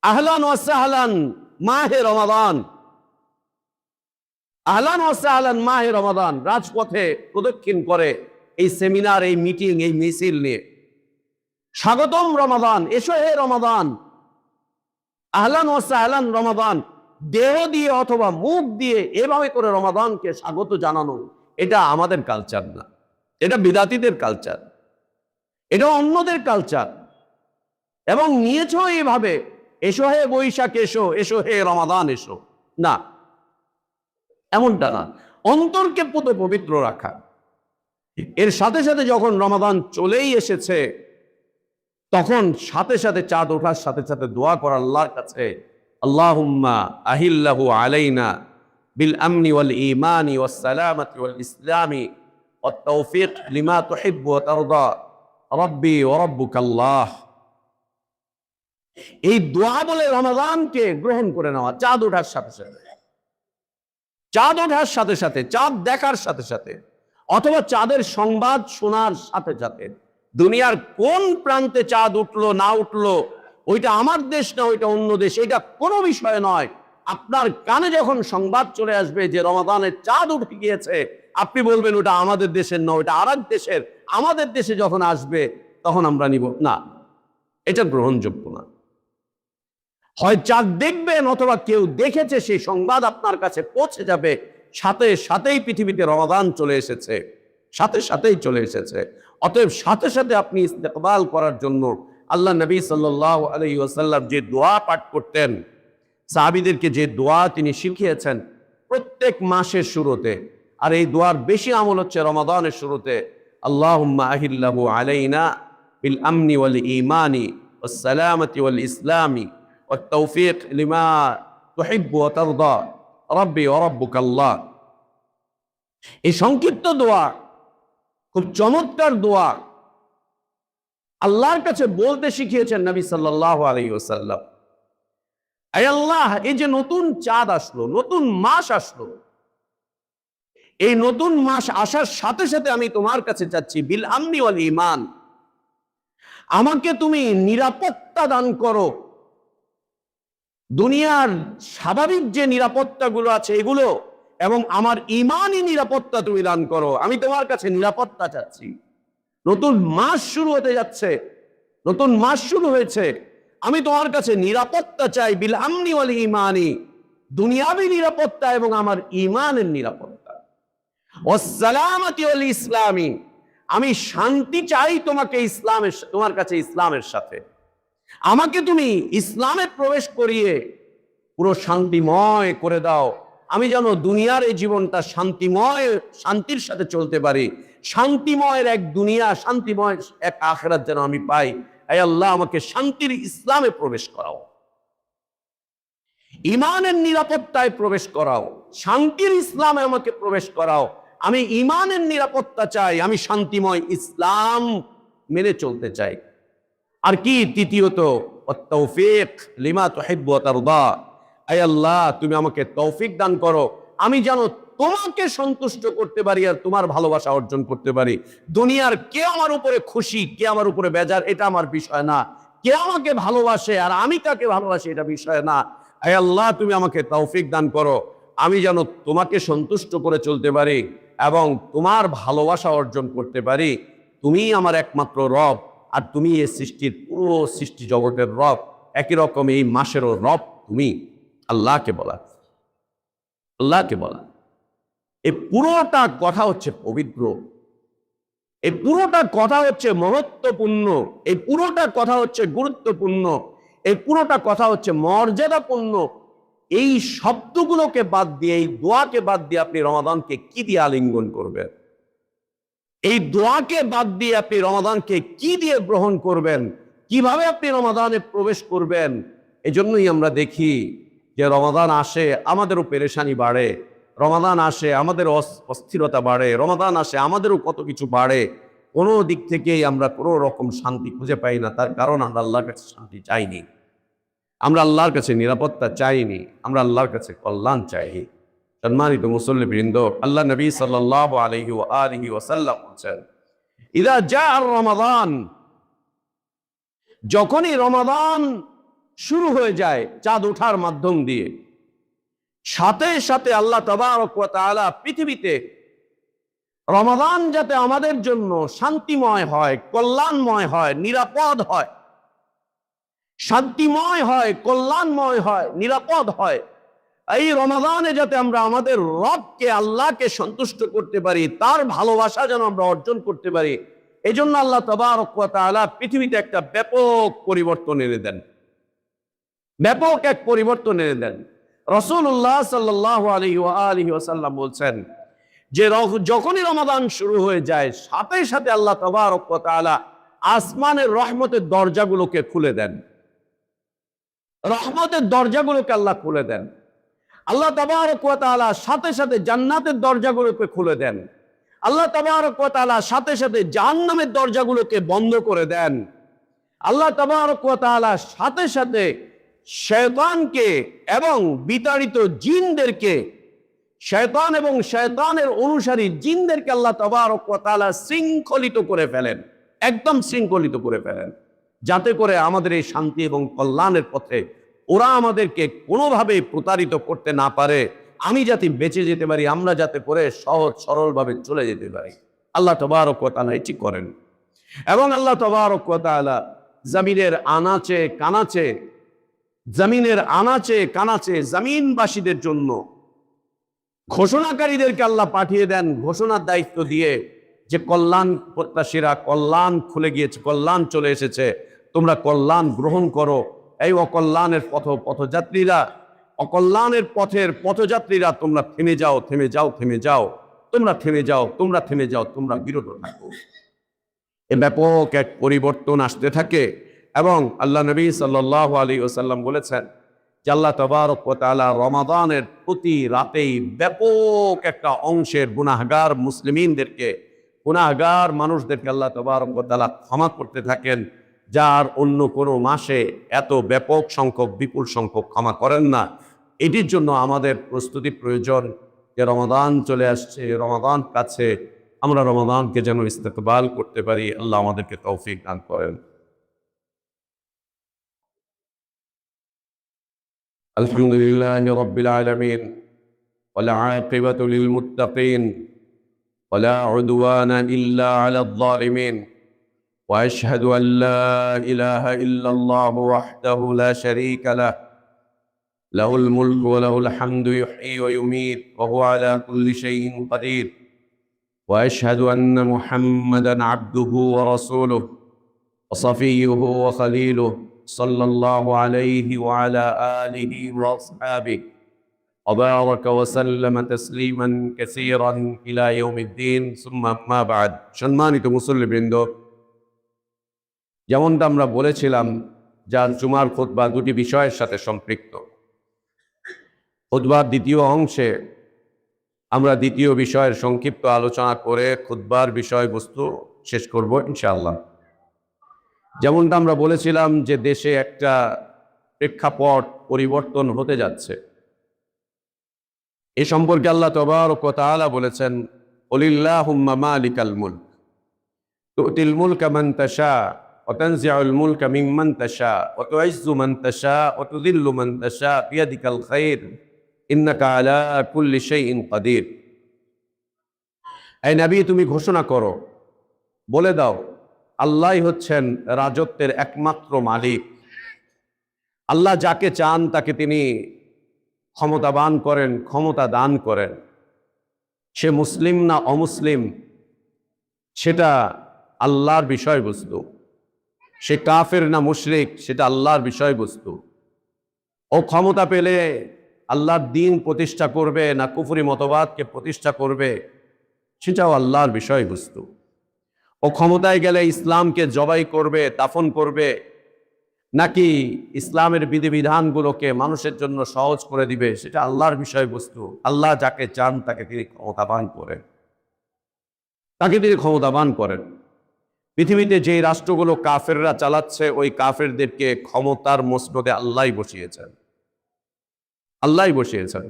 আহলান ওয়া সাহলান মাহে রমাদান, আহলান ওয়া সাহলান মাহে রমাদান, রাজপথে প্রদক্ষিণ করে এই সেমিনার, এই মিটিং, এই মিছিল নিয়ে স্বাগতম রমাদান, এসো হে রমাদান, আহলান ওয়া সাহলান রমাদান। দেহ দিয়ে অথবা মুখ দিয়ে এভাবে করে রমাদানকে স্বাগত জানানো, এটা আমাদের কালচার না, এটা বিদাতীদের কালচার, এটা অন্যদের কালচার। এবং নিয়েছ এইভাবে, এসো হে বৈশাখ এসো, এসো হে রমাদান এসো, না, এমনটা না। অন্তরকে পুরো পবিত্র রাখা। এর সাথে সাথে যখন রমাদান চলেই এসেছে, তখন সাথে সাথে চাঁদ ওঠার সাথে সাথে দোয়া করা আল্লাহর কাছে, আল্লাহুম্মা আহিল্লাহু আলাইনা বিল আমনি ওয়াল ঈমানি ওয়াস সালামাতি ওয়াল ইসলামি ওয়াত তাওফীক লিমা তুহিব্বু ওয়া তারদা রাব্বি ওয়া রাব্বুকাল্লাহ। এই দোয়া বলে রমাদানকে গ্রহণ করে নেওয়া চাঁদ ওঠার সাথে সাথে, চাঁদ ওঠার সাথে সাথে, চাঁদ দেখার সাথে সাথে, অথবা চাঁদের সংবাদ শোনার সাথে সাথে। দুনিয়ার কোন প্রান্তে চাঁদ উঠলো না উঠলো, ওইটা আমার দেশ না ওইটা অন্য দেশ, এটা কোনো বিষয় নয়। আপনার কানে যখন সংবাদ চলে আসবে যে রমাদানের চাঁদ উঠে গিয়েছে, আপনি বলবেন ওটা আমাদের দেশের নয়, ওটা আরেক দেশের। আমাদের দেশে যখন আসবে তখন আমরা নিব না, এটা গ্রহণযোগ্য না। হয় চাঁদ দেখবেন অথবা কেউ দেখেছে, সেই সংবাদ আপনার কাছে পৌঁছে যাবে, সাথে সাথেই পৃথিবীতে রমাদান চলে এসেছে, সাথে সাথেই চলে এসেছে। অতএব সাথে সাথে আপনি ইস্তেকবাল করার জন্য আল্লাহ নবী সাল্লাল্লাহু আলাইহি ওয়াসাল্লাম যে দোয়া পাঠ করতেন, সাহাবীদেরকে যে দোয়া তিনি শিখিয়েছেন প্রত্যেক মাসের শুরুতে, আর এই দোয়ার বেশি আমল হচ্ছে রমাদানের শুরুতে, আল্লাহুম্মা আহিল্লাহু আলাইনা বিল আমনি ওয়াল ঈমানি ওয়াস সালামাতি ওয়াল ইসলামি ওয়াত তাওফীক লিমা তুহিব্বু ওয়া তারদা রাব্বি ওয়া রাব্বুকাল্লাহ। এই সংক্ষিপ্ত দোয়া খুব চমৎকার দোয়া, আল্লাহর কাছে বলতে শিখিয়েছেন নবী সাল্লাল্লাহু আলাইহি ওয়াসাল্লাম। আয় আল্লাহ, এই যে নতুন চাঁদ আসলো, নতুন মাস আসলো, এই নতুন মাস আসার সাথে সাথে আমি তোমার কাছে চাচ্ছি বিল আমনি ওয়াল ঈমান, আমাকে তুমি নিরাপত্তা দান করো। দুনিয়ার স্বাভাবিক যে নিরাপত্তাগুলো আছে এগুলো, এবং আমার ঈমানি নিরাপত্তা তুমি দান করো। আমি তোমার কাছে নিরাপত্তা চাচ্ছি। নতুন মাস শুরু হতে যাচ্ছে, নতুন মাস শুরু হয়েছে, আমি তোমার কাছে নিরাপত্তা চাই বিল আমনি ওয়াল ঈমানি, দুনিয়াবী নিরাপত্তা এবং আমার ঈমানের নিরাপত্তা। ওয়াস সালামাতি ওয়াল ইসলামি, আমি শান্তি চাই তোমাকে ইসলামের, তোমার কাছে ইসলামের সাথে। আমাকে তুমি ইসলামে প্রবেশ করিয়ে পুরো শান্তিময় করে দাও। আমি যেন দুনিয়ার এই জীবনটা শান্তিময়, শান্তির সাথে চলতে পারি। শান্তিময়ের এক দুনিয়া, শান্তিময় এক আখিরাত যেন আমি পাই। আয় আল্লাহ, আমাকে শান্তির ইসলামে প্রবেশ করাও, ঈমানের নিরাপত্তায় প্রবেশ করাও, শান্তির ইসলামে আমাকে প্রবেশ করাও। আমি ঈমানের নিরাপত্তা চাই, আমি শান্তিময় ইসলাম মেনে চলতে চাই। আর কি তৃতীয়ত, তৌফিক লিমা তুহিব্বু ওয়া তারদা, আয় আল্লাহ তুমি আমাকে তৌফিক দান করো, আমি যেন তোমাকে সন্তুষ্ট করতে পারি আর তোমার ভালোবাসা অর্জন করতে পারি। দুনিয়ার কে আমার উপরে খুশি, কে আমার উপরে বেজার, এটা আমার বিষয় না। কে আমাকে ভালোবাসে আর আমি কাকে ভালোবাসি এটা বিষয় না। হে আল্লাহ, তুমি আমাকে তৌফিক দান করো, আমি যেন তোমাকে সন্তুষ্ট করে চলতে পারি এবং তোমার ভালোবাসা অর্জন করতে পারি। তুমিই আমার একমাত্র রব, আর তুমি এই সৃষ্টির পুরো সৃষ্টি জগতের রব, একই রকম এই মাসেরও রব তুমি। আল্লাহকে বলা, আল্লাহকে বলা। এই পুরোটা কথা হচ্ছে পবিত্র, এই পুরোটা কথা হচ্ছে মহত্বপূর্ণ, এই পুরোটা কথা হচ্ছে গুরুত্বপূর্ণ, এই পুরোটা কথা হচ্ছে মর্যাদাপূর্ণ। এই শব্দগুলোকে বাদ দিয়ে, এই দোয়াকে বাদ দিয়ে আপনি রমাদানকে কি দিয়ে আলিঙ্গন করবেন? এই দোয়াকে বাদ দিয়ে আপনি রমাদানকে কি দিয়ে গ্রহণ করবেন? কিভাবে আপনি রমাদানে প্রবেশ করবেন? এজন্যই আমরা দেখি যে রমাদান আসে আমাদেরও পেরেশানি বাড়ে, রমাদান আসে আমাদের অস্থিরতা বাড়ে, রমাদান আসে আমাদেরও কত কিছু বাড়ে। কোনো দিক থেকেই আমরা কোনো রকম শান্তি খুঁজে পাই না। তার কারণ আমরা আল্লাহর কাছে শান্তি চাইনি, আমরা আল্লাহর কাছে নিরাপত্তা চাইনি, আমরা আল্লাহর কাছে কল্যাণ চাইনি। সম্মানিত মুসল্লিবৃন্দ, আল্লাহ নবী সাল্লাল্লাহু আলাইহি ওয়া আলিহি ওয়াসাল্লাম বলেন, ইদা জাআ রমাদান, যখনই রমাদান শুরু হয়ে যায় চাঁদ ওঠার মাধ্যম দিয়ে, সাথে সাথে আল্লাহ তাবারক ওয়া তাআলা পৃথিবীতে রমাদান যাতে আমাদের জন্য শান্তিময় হয়, কল্যাণময় হয়, নিরাপদ হয়, শান্তিময় হয়, কল্যাণময় হয়, নিরাপদ হয়, এই রমাদানে যাতে আমরা আমাদের রবকে, আল্লাহকে সন্তুষ্ট করতে পারি, তার ভালোবাসা যেন আমরা অর্জন করতে পারি, এই জন্য আল্লাহ তাবারক ওয়া তাআলা পৃথিবীতে একটা ব্যাপক পরিবর্তন এনে দেন, ব্যাপক এক পরিবর্তন এনে দেন। রাসূলুল্লাহ সাল্লাল্লাহু আলাইহি ওয়া আলিহি ওয়াসাল্লাম বলছেন যে যখনই রমাদান শুরু হয়ে যায় সাথে সাথে আল্লাহ তাবারক ওয়া তাআলা আসমানের রহমতের দরজাগুলোকে খুলে দেন, রহমতের দরজাগুলোকে আল্লাহ খুলে দেন। আল্লাহ তাবারক ওয়া তাআলা সাথে সাথে জান্নাতের দরজাগুলোকে খুলে দেন। আল্লাহ তাবারক ওয়া তাআলা সাথে সাথে জাহান্নামের দরজাগুলোকে বন্ধ করে দেন। আল্লাহ তাবারক ওয়া তাআলা সাথে সাথে শয়তানকে এবং বিতাড়িত জিনদেরকে, শয়তান এবং শয়তানের অনুসারী জিনদেরকে আল্লাহ তাবারক ওয়া তাআলা শৃঙ্খলিত করে ফেলেন, একদম শৃঙ্খলিত করে ফেলেন, যাতে করে আমাদের এই শান্তি এবং কল্যাণের পথে ওরা আমাদেরকে কোনোভাবে প্রতারিত করতে না পারে, আমি যাতে বেঁচে যেতে পারি, আমরা যাতে করে সহজ সরলভাবে চলে যেতে পারি। আল্লাহ তাবারক ওয়া তাআলা এটি করেন। এবং আল্লাহ তাবারক ওয়া তাআলা জমিনের আনাচে কানাচে, জমিনের আনাচে কানাচে জমিনবাসীদের জন্য ঘোষণাকারীদেরকে আল্লাহ পাঠিয়ে দেন, ঘোষণার দায়িত্ব দিয়ে যে কল্যাণ প্রত্যাশীরা, কল্যাণ খুলে গিয়েছে, কল্যাণ চলে এসেছে, তোমরা কল্যাণ গ্রহণ করো। এই অকল্যাণের পথযাত্রীরা, অকল্যাণের পথের পথযাত্রীরা, তোমরা থেমে যাও, থেমে যাও, থেমে যাও, তোমরা থেমে যাও, তোমরা থেমে যাও, তোমরা বিরত থাকো। এ ব্যাপক এক পরিবর্তন আসতে থাকে। এবং আল্লাহ নবী সাল্লাল্লাহু আলাইহি ওয়াসাল্লাম বলেছেন যে আল্লাহ তাবারক ওয়া তাআলা রমাদানের প্রতি রাতেই ব্যাপক একটা অংশের গুনাহগার মুসলিমিনদেরকে, গুনাহগার মানুষদেরকে আল্লাহ তাবারক ওয়া তাআলা ক্ষমা করতে থাকেন, যার অন্য কোনো মাসে এত ব্যাপক সংখ্যক, বিপুল সংখ্যক ক্ষমা করেন না। এটির জন্য আমাদের প্রস্তুতি প্রয়োজন যে রমাদান চলে আসছে, রমাদান কাছে, আমরা রমাদানকে যেন ইস্তেকবাল করতে পারি। আল্লাহ আমাদেরকে তৌফিক দান করেন। আলহামদুলিল্লাহি রাব্বিল আলামিন ওয়াল আকিবাতু লিল মুত্তাকিন ওয়ালা উদওয়ানা ইল্লা আলাল যালিমিন ওয়া আশহাদু আল লা ইলাহা ইল্লাল্লাহু ওয়াহদাহু লা শারীকা লাহু লাহুল মুলকু ওয়া লাহুল হামদু ইহয়ী ওয়া ইউমীত ওয়া হুয়া আলা কুল্লি শাইইন কাদির ওয়া আশহাদু আন্না মুহাম্মাদান আবদুহু ওয়া রাসূলুহু ওয়া সাফিয়্যুহু ওয়া খলীলুহু সাল্লাল্লাহু আলাইহি ওয়া আলা আলিহি ওয়া আসহাবিহি ওয়া বারাকা ওয়া সাল্লামা তাসলিমান কাসীরান ইলা ইয়াউমিদ্দিন সুম্মা আম্মা বা'দ। সম্মানিত মুসল্লিবৃন্দ, যেমনটা আমরা বলেছিলাম যে জুমার খুতবা দুটি বিষয়ের সাথে সম্পৃক্ত। খুতবার দ্বিতীয় অংশে আমরা দ্বিতীয় বিষয়ের সংক্ষিপ্ত আলোচনা করে খুতবার বিষয়বস্তু শেষ করব ইনশাআল্লাহ। যেমনটা আমরা বলেছিলাম যে দেশে একটা প্রেক্ষাপট পরিবর্তন হতে যাচ্ছে, এ সম্পর্কে আল্লাহ তাবারক ওয়া তাআলা বলেছেন, কুলিল্লাহুম্মা মালিকাল মুলক তুতিল মুলকা মান তাশা وتنزع الملك ممن تشاء وتعز من تشاء وتذل من تشاء بيدك الخير إنك على كل شيء قدير। এই নবী তুমি ঘোষণা করো, বলে দাও, আল্লাহই হচ্ছেন রাজত্বের একমাত্র মালিক। আল্লাহ যাকে চান তাকে তিনি ক্ষমতাবান করেন, ক্ষমতা দান করেন। সে মুসলিম না অমুসলিম সেটা আল্লাহর বিষয়বস্তু, সে কাফের না মুশরিক সেটা আল্লাহর বিষয়বস্তু। ও ক্ষমতা পেলে আল্লাহর দ্বীন প্রতিষ্ঠা করবে না কুফরি মতবাদকে প্রতিষ্ঠা করবে সেটাও আল্লাহর বিষয়বস্তু। ও ক্ষমতায় গেলে ইসলামকে জবাই করবে, দাফন করবে, নাকি ইসলামের বিধিবিধানগুলোকে মানুষের জন্য সহজ করে দিবে সেটা আল্লাহর বিষয়বস্তু। আল্লাহ যাকে চান তাকে তিনি ক্ষমতাবান করেন, তাকে তিনি ক্ষমতাবান করেন। পৃথিবীতে যেই রাষ্ট্রগুলো কাফেররা চালাচ্ছে ওই কাফেরদেরকে ক্ষমতার মসনদে আল্লাহই বসিয়েছেন, আল্লাহই বসিয়েছেন।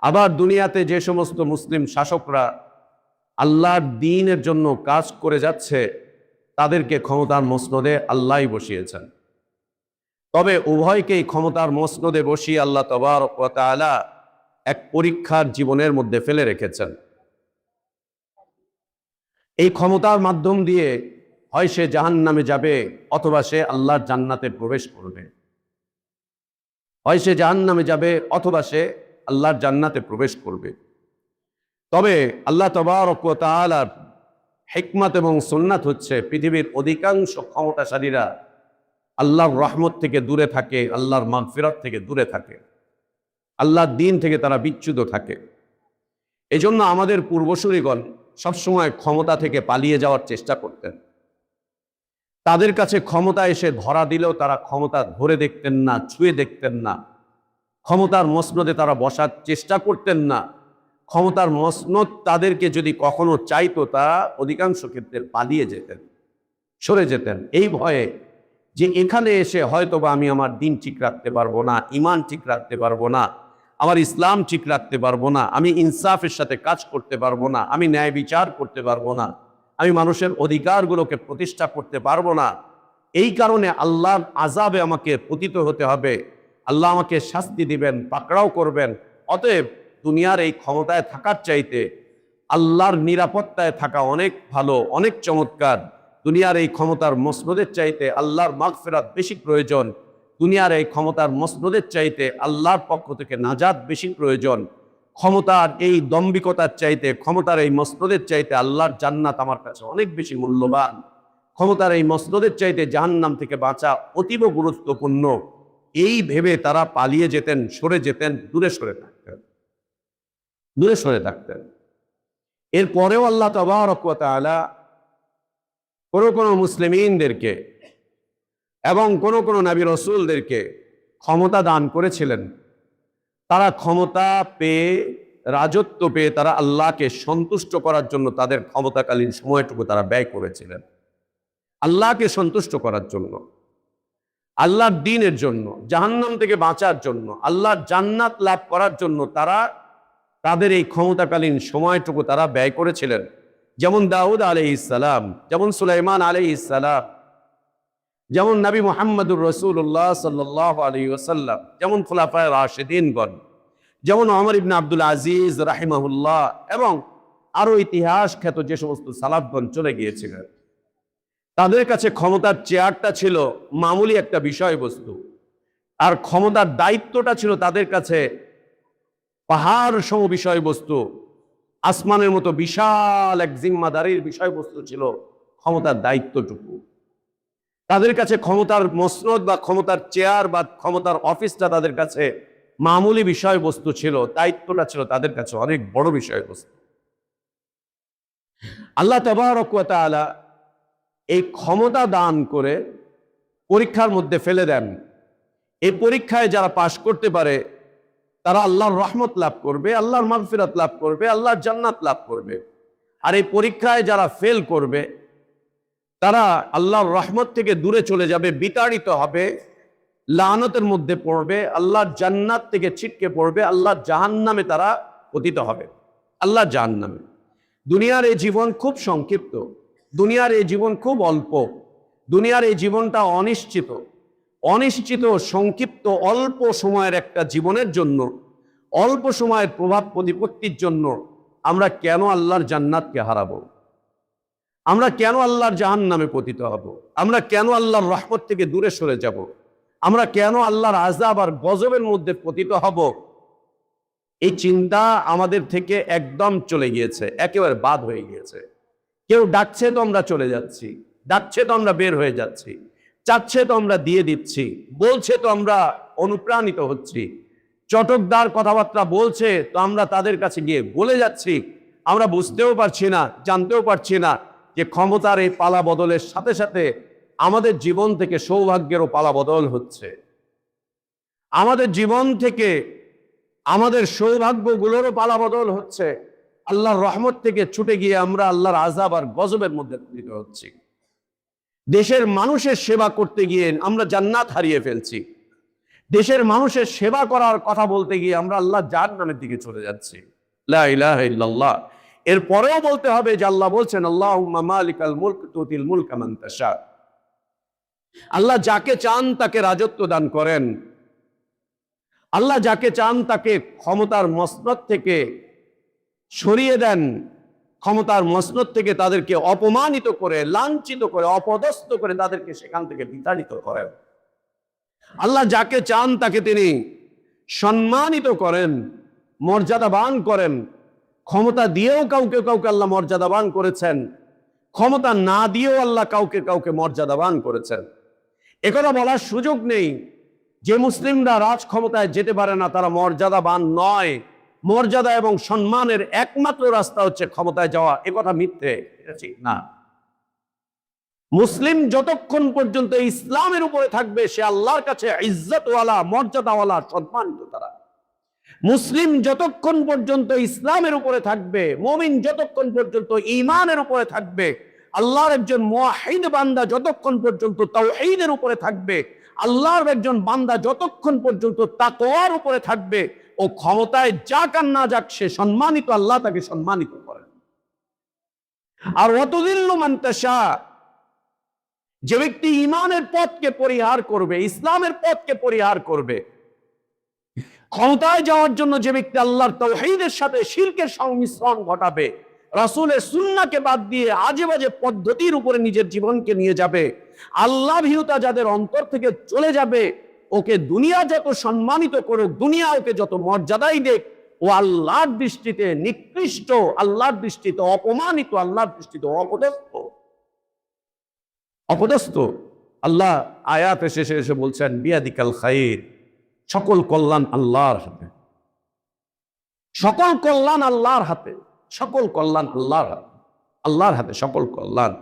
আবার দুনিয়াতে যে সমস্ত মুসলিম শাসকরা আল্লাহর দ্বীনের জন্য কাজ করে যাচ্ছে তাদেরকে ক্ষমতার মসনদে আল্লাহই বসিয়েছেন। তবে উভয়কেই ক্ষমতার মসনদে বসিয়ে আল্লাহ তাবারক ওয়া তাআলা এক পরীক্ষার জীবনের মধ্যে ফেলে রেখেছেন। এই ক্ষমতার মাধ্যম দিয়ে হয় সে জাহান্নামে যাবে অথবা সে আল্লাহর জান্নাতে প্রবেশ করবে, হয় সে জাহান্নামে যাবে অথবা সে আল্লাহর জান্নাতে প্রবেশ করবে। তবে আল্লাহ তাবারক ওয়া তাআলার হিকমত এবং সুন্নাত হচ্ছে পৃথিবীর অধিকাংশ ক্ষমতাশালীরা আল্লাহর রহমত থেকে দূরে থাকে, আল্লাহর মাগফিরাত থেকে দূরে থাকে, আল্লাহর দ্বীন থেকে তারা বিচ্যুত থাকে। এজন্য আমাদের পূর্বসূরিগণ সবসময় ক্ষমতা থেকে পালিয়ে যাওয়ার চেষ্টা করতেন। তাদের কাছে ক্ষমতা এসে ধরা দিলেও তারা ক্ষমতা ধরে দেখতেন না, ছুঁয়ে দেখতেন না। ক্ষমতার মসনদে তারা বসার চেষ্টা করতেন না। ক্ষমতার মসনদ তাদেরকে যদি কখনো চাইতো তারা অধিকাংশ ক্ষেত্রে পালিয়ে যেতেন, সরে যেতেন, এই ভয়ে যে এখানে এসে হয়তোবা আমি আমার দিন ঠিক রাখতে পারবো না, ঈমান ঠিক রাখতে পারবো না, আমার ইসলাম ঠিক রাখতে পারবো না, আমি ইনসাফের সাথে কাজ করতে পারবো না, আমি ন্যায় বিচার করতে পারবো না, আমি মানুষের অধিকারগুলোকে প্রতিষ্ঠা করতে পারবো না। এই কারণে আল্লাহর আযাবে আমাকে পতিত হতে হবে, আল্লাহ আমাকে শাস্তি দিবেন, পাকড়াও করবেন। অতএব দুনিয়ার এই ক্ষমতায় থাকার চাইতে আল্লাহর নিরাপত্তায় থাকা অনেক ভালো, অনেক চমৎকার। দুনিয়ার এই ক্ষমতার মসনদের চাইতে আল্লাহর মাগফিরাত বেশি প্রয়োজন। দুনিয়ার এই ক্ষমতার মসনদের চাইতে আল্লাহর পক্ষ থেকে নাজাত বেশি প্রয়োজন। ক্ষমতার এই দম্ভিকতার চাইতে, ক্ষমতার এই মসনদের চাইতে আল্লাহর জান্নাত আমার কাছে অনেক বেশি মূল্যবান। ক্ষমতার এই মসনদের চাইতে জাহান্নাম থেকে বাঁচা অতীব গুরুত্বপূর্ণ। এই ভেবে তারা পালিয়ে যেতেন, সরে যেতেন, দূরে সরে থাকতেন, দূরে সরে থাকতেন। এরপরেও আল্লাহ তাবারক ওয়া তাআলা কোন মুসলিমিনদেরকে এবং কোন নবী রাসূলদেরকে ক্ষমতা দান করেছিলেন। তারা ক্ষমতা পেয়ে, রাজত্ব পেয়ে তারা আল্লাহকে সন্তুষ্ট করার জন্য তাদের ক্ষমতাকালীন সময়টুকু তারা ব্যয় করেছিলেন। আল্লাহকে সন্তুষ্ট করার জন্য, আল্লাহর দ্বীনের জন্য, জাহান্নাম থেকে বাঁচার জন্য, আল্লাহর জান্নাত লাভ করার জন্য তারা তাদের এই ক্ষমতাকালীন সময়টুকু তারা ব্যয় করেছিলেন। যেমন দাউদ আলাইহিস সালাম, যেমন সুলাইমান আলাইহিস সালাম, যেমন নবী মুহাম্মদুর রাসূলুল্লাহ সাল্লাল্লাহু আলাইহি ওয়াসাল্লাম, যেমন খুলাফায়ে রাশিদিনগণ, যেমন ওমর ইবনে আব্দুল আজিজ রাহিমাহুল্লাহ, এবং আরো ইতিহাস খ্যাত যে সমস্ত সালাফগণ চলে গিয়েছিলেন। তাদের কাছে ক্ষমতার চেয়ারটা ছিল মামুলি একটা বিষয়বস্তু, আর ক্ষমতার দায়িত্বটা ছিল তাদের কাছে পাহাড় সম বিষয়বস্তু। আসমানের মতো বিশাল এক জিম্মাদারির বিষয়বস্তু ছিল ক্ষমতার দায়িত্বটুকু। তাদের কাছে ক্ষমতার মসনদ বা ক্ষমতার চেয়ার বা ক্ষমতার অফিসটা তাদের কাছে মামুলি বিষয়বস্তু ছিল, দায়িত্বটা ছিল তাদের কাছে অনেক বড় বিষয়বস্তু। আল্লাহ তাবারক ওয়া তাআলা এই ক্ষমতা দান করে পরীক্ষার মধ্যে ফেলে দেন। এই পরীক্ষায় যারা পাশ করতে পারে তারা আল্লাহর রহমত লাভ করবে, আল্লাহর মাগফিরাত লাভ করবে, আল্লাহর জান্নাত লাভ করবে। আর এই পরীক্ষায় যারা ফেল করবে তারা আল্লাহর রহমত থেকে দূরে চলে যাবে, বিতাড়িত হবে, লানতের মধ্যে পড়বে, আল্লাহর জান্নাত থেকে ছিটকে পড়বে, আল্লাহর জাহান্নামে তারা পতিত হবে, আল্লাহর জাহান্নামে। দুনিয়ার এই জীবন খুব সংক্ষিপ্ত, দুনিয়ার এই জীবন খুব অল্প। দুনিয়ার এই জীবনটা অনিশ্চিত, অনিশ্চিত, সংক্ষিপ্ত, অল্প সময়ের একটা জীবনের জন্য, অল্প সময়ের প্রভাব প্রতিপত্তির জন্য আমরা কেন আল্লাহর জান্নাতকে হারাবো? আমরা কেন আল্লাহর জাহান্নামে পতিত হব? আমরা কেন আল্লাহর রহমত থেকে দূরে সরে যাব? আমরা কেন আল্লাহর আযাব আর গজবের মধ্যে পতিত হব? এই চিন্তা আমাদের থেকে একদম চলে গিয়েছে, একেবারে বাদ হয়ে গিয়েছে। কেউ ডাকছে তো আমরা চলে যাচ্ছি, ডাকছে তো আমরা বের হয়ে যাচ্ছি, চাচ্ছে তো আমরা দিয়ে দিচ্ছি, বলছে তো আমরা অনুপ্রাণিত হচ্ছি, চটকদার কথাবার্তা বলছে তো আমরা তাদের কাছে গিয়ে বলে যাচ্ছি। আমরা বুঝতেও পারছি না, জানতেও পারছি না যে ক্ষমতার এই পালা বদলের সাথে সাথে আমাদের জীবন থেকে সৌভাগ্যেরও পালা বদল হচ্ছে। আমাদের জীবন থেকে আমাদের সৌভাগ্যগুলোরও পালা বদল হচ্ছে। আল্লাহর রহমত থেকে ছুটে গিয়ে আমরা আল্লাহর আযাব আর গজবের মধ্যে পতিত হচ্ছি। দেশের মানুষের সেবা করতে গিয়ে আমরা জান্নাত হারিয়ে ফেলছি। দেশের মানুষের সেবা করার কথা বলতে গিয়ে আমরা আল্লাহ জাহান্নামের দিকে চলে যাচ্ছি। লা ইলাহা ইল্লাল্লাহ। এরপরেও বলতে হবে যে আল্লাহ বলছেন, আল্লাহুম্মা মালিকাল মুলক তুতিল মুলকা মান তাশা। আল্লাহ যাকে চান তাকে রাজত্ব দান করেন। আল্লাহ যাকে চান তাকে ক্ষমতার মসনদ থেকে সরিয়ে দেন, ক্ষমতার মসনদ থেকে তাদেরকে অপমানিত করে, লাঞ্ছিত করে, অপদস্থ করে তাদেরকে সেখান থেকে বিতাড়িত করেন। আল্লাহ যাকে চান তাকে তিনি সম্মানিত করেন, মর্যাদাবান করেন। ক্ষমতা দিয়েও কাউকে কাউকে আল্লাহ মর্যাদাবান করেছেন, ক্ষমতা না দিয়েও আল্লাহ কাউকে কাউকে মর্যাদাবান করেছেন। একথা বলার সুযোগ নেই যে মুসলিমরা রাজ ক্ষমতায় যেতে পারে না, তারা মর্যাদাবান নয়। মর্যাদা এবং সম্মানের একমাত্র রাস্তা হচ্ছে ক্ষমতায় যাওয়া। একথা মিথ্যে, এটা ঠিক না। মুসলিম যতক্ষণ পর্যন্ত ইসলামের উপরে থাকবে সে আল্লাহর কাছে ইজ্জতওয়ালা, মর্যাদাওয়ালা, সম্মানিত তারা। মুসলিম যতক্ষণ পর্যন্ত ইসলামের উপরে থাকবে, মুমিন যতক্ষণ পর্যন্ত ঈমানের উপরে থাকবে, আল্লাহর একজন মুওয়াহিদ বান্দা যতক্ষণ পর্যন্ত তাওহীদের উপরে থাকবে, আল্লাহর একজন বান্দা যতক্ষণ পর্যন্ত তাকওয়ার উপরে থাকবে, ও ক্ষমতায় যাক আর না যাক সে সম্মানিত, আল্লাহ তাকে সম্মানিত করেন। আর ওয়াতুযিল্লু মান তাশা, যে ব্যক্তি ঈমানের পথকে পরিহার করবে, ইসলামের পথকে পরিহার করবে, ক্ষমতায় যাওয়ার জন্য যে ব্যক্তি আল্লাহর তাওহীদের সাথে শিরকের সংমিশ্রণ ঘটাবে, রাসূলের সুন্নাহকে বাদ দিয়ে আজে বাজে পদ্ধতির উপরে নিজের জীবনকে নিয়ে যাবে, আল্লাহ ভীরুতা যাদের অন্তর থেকে চলে যাবে, ওকে দুনিয়া যত সম্মানিত করুক, দুনিয়া ওকে যত মর্যাদাই দেখ, ও আল্লাহর দৃষ্টিতে নিকৃষ্ট, আল্লাহর দৃষ্টিতে অপমানিত, আল্লাহর দৃষ্টিতে অপদস্থ। অপদস্থ। আল্লাহ আয়াতে শেষে এসে বলছেন, বিয়াদিকাল খায়র, সকল কল্যাণ আল্লাহর হাতে, সকল কল্যাণ আল্লাহর হাতে, সকল কল্যাণ আল্লাহর হাতে, আল্লাহর হাতে সকল কল্যাণ।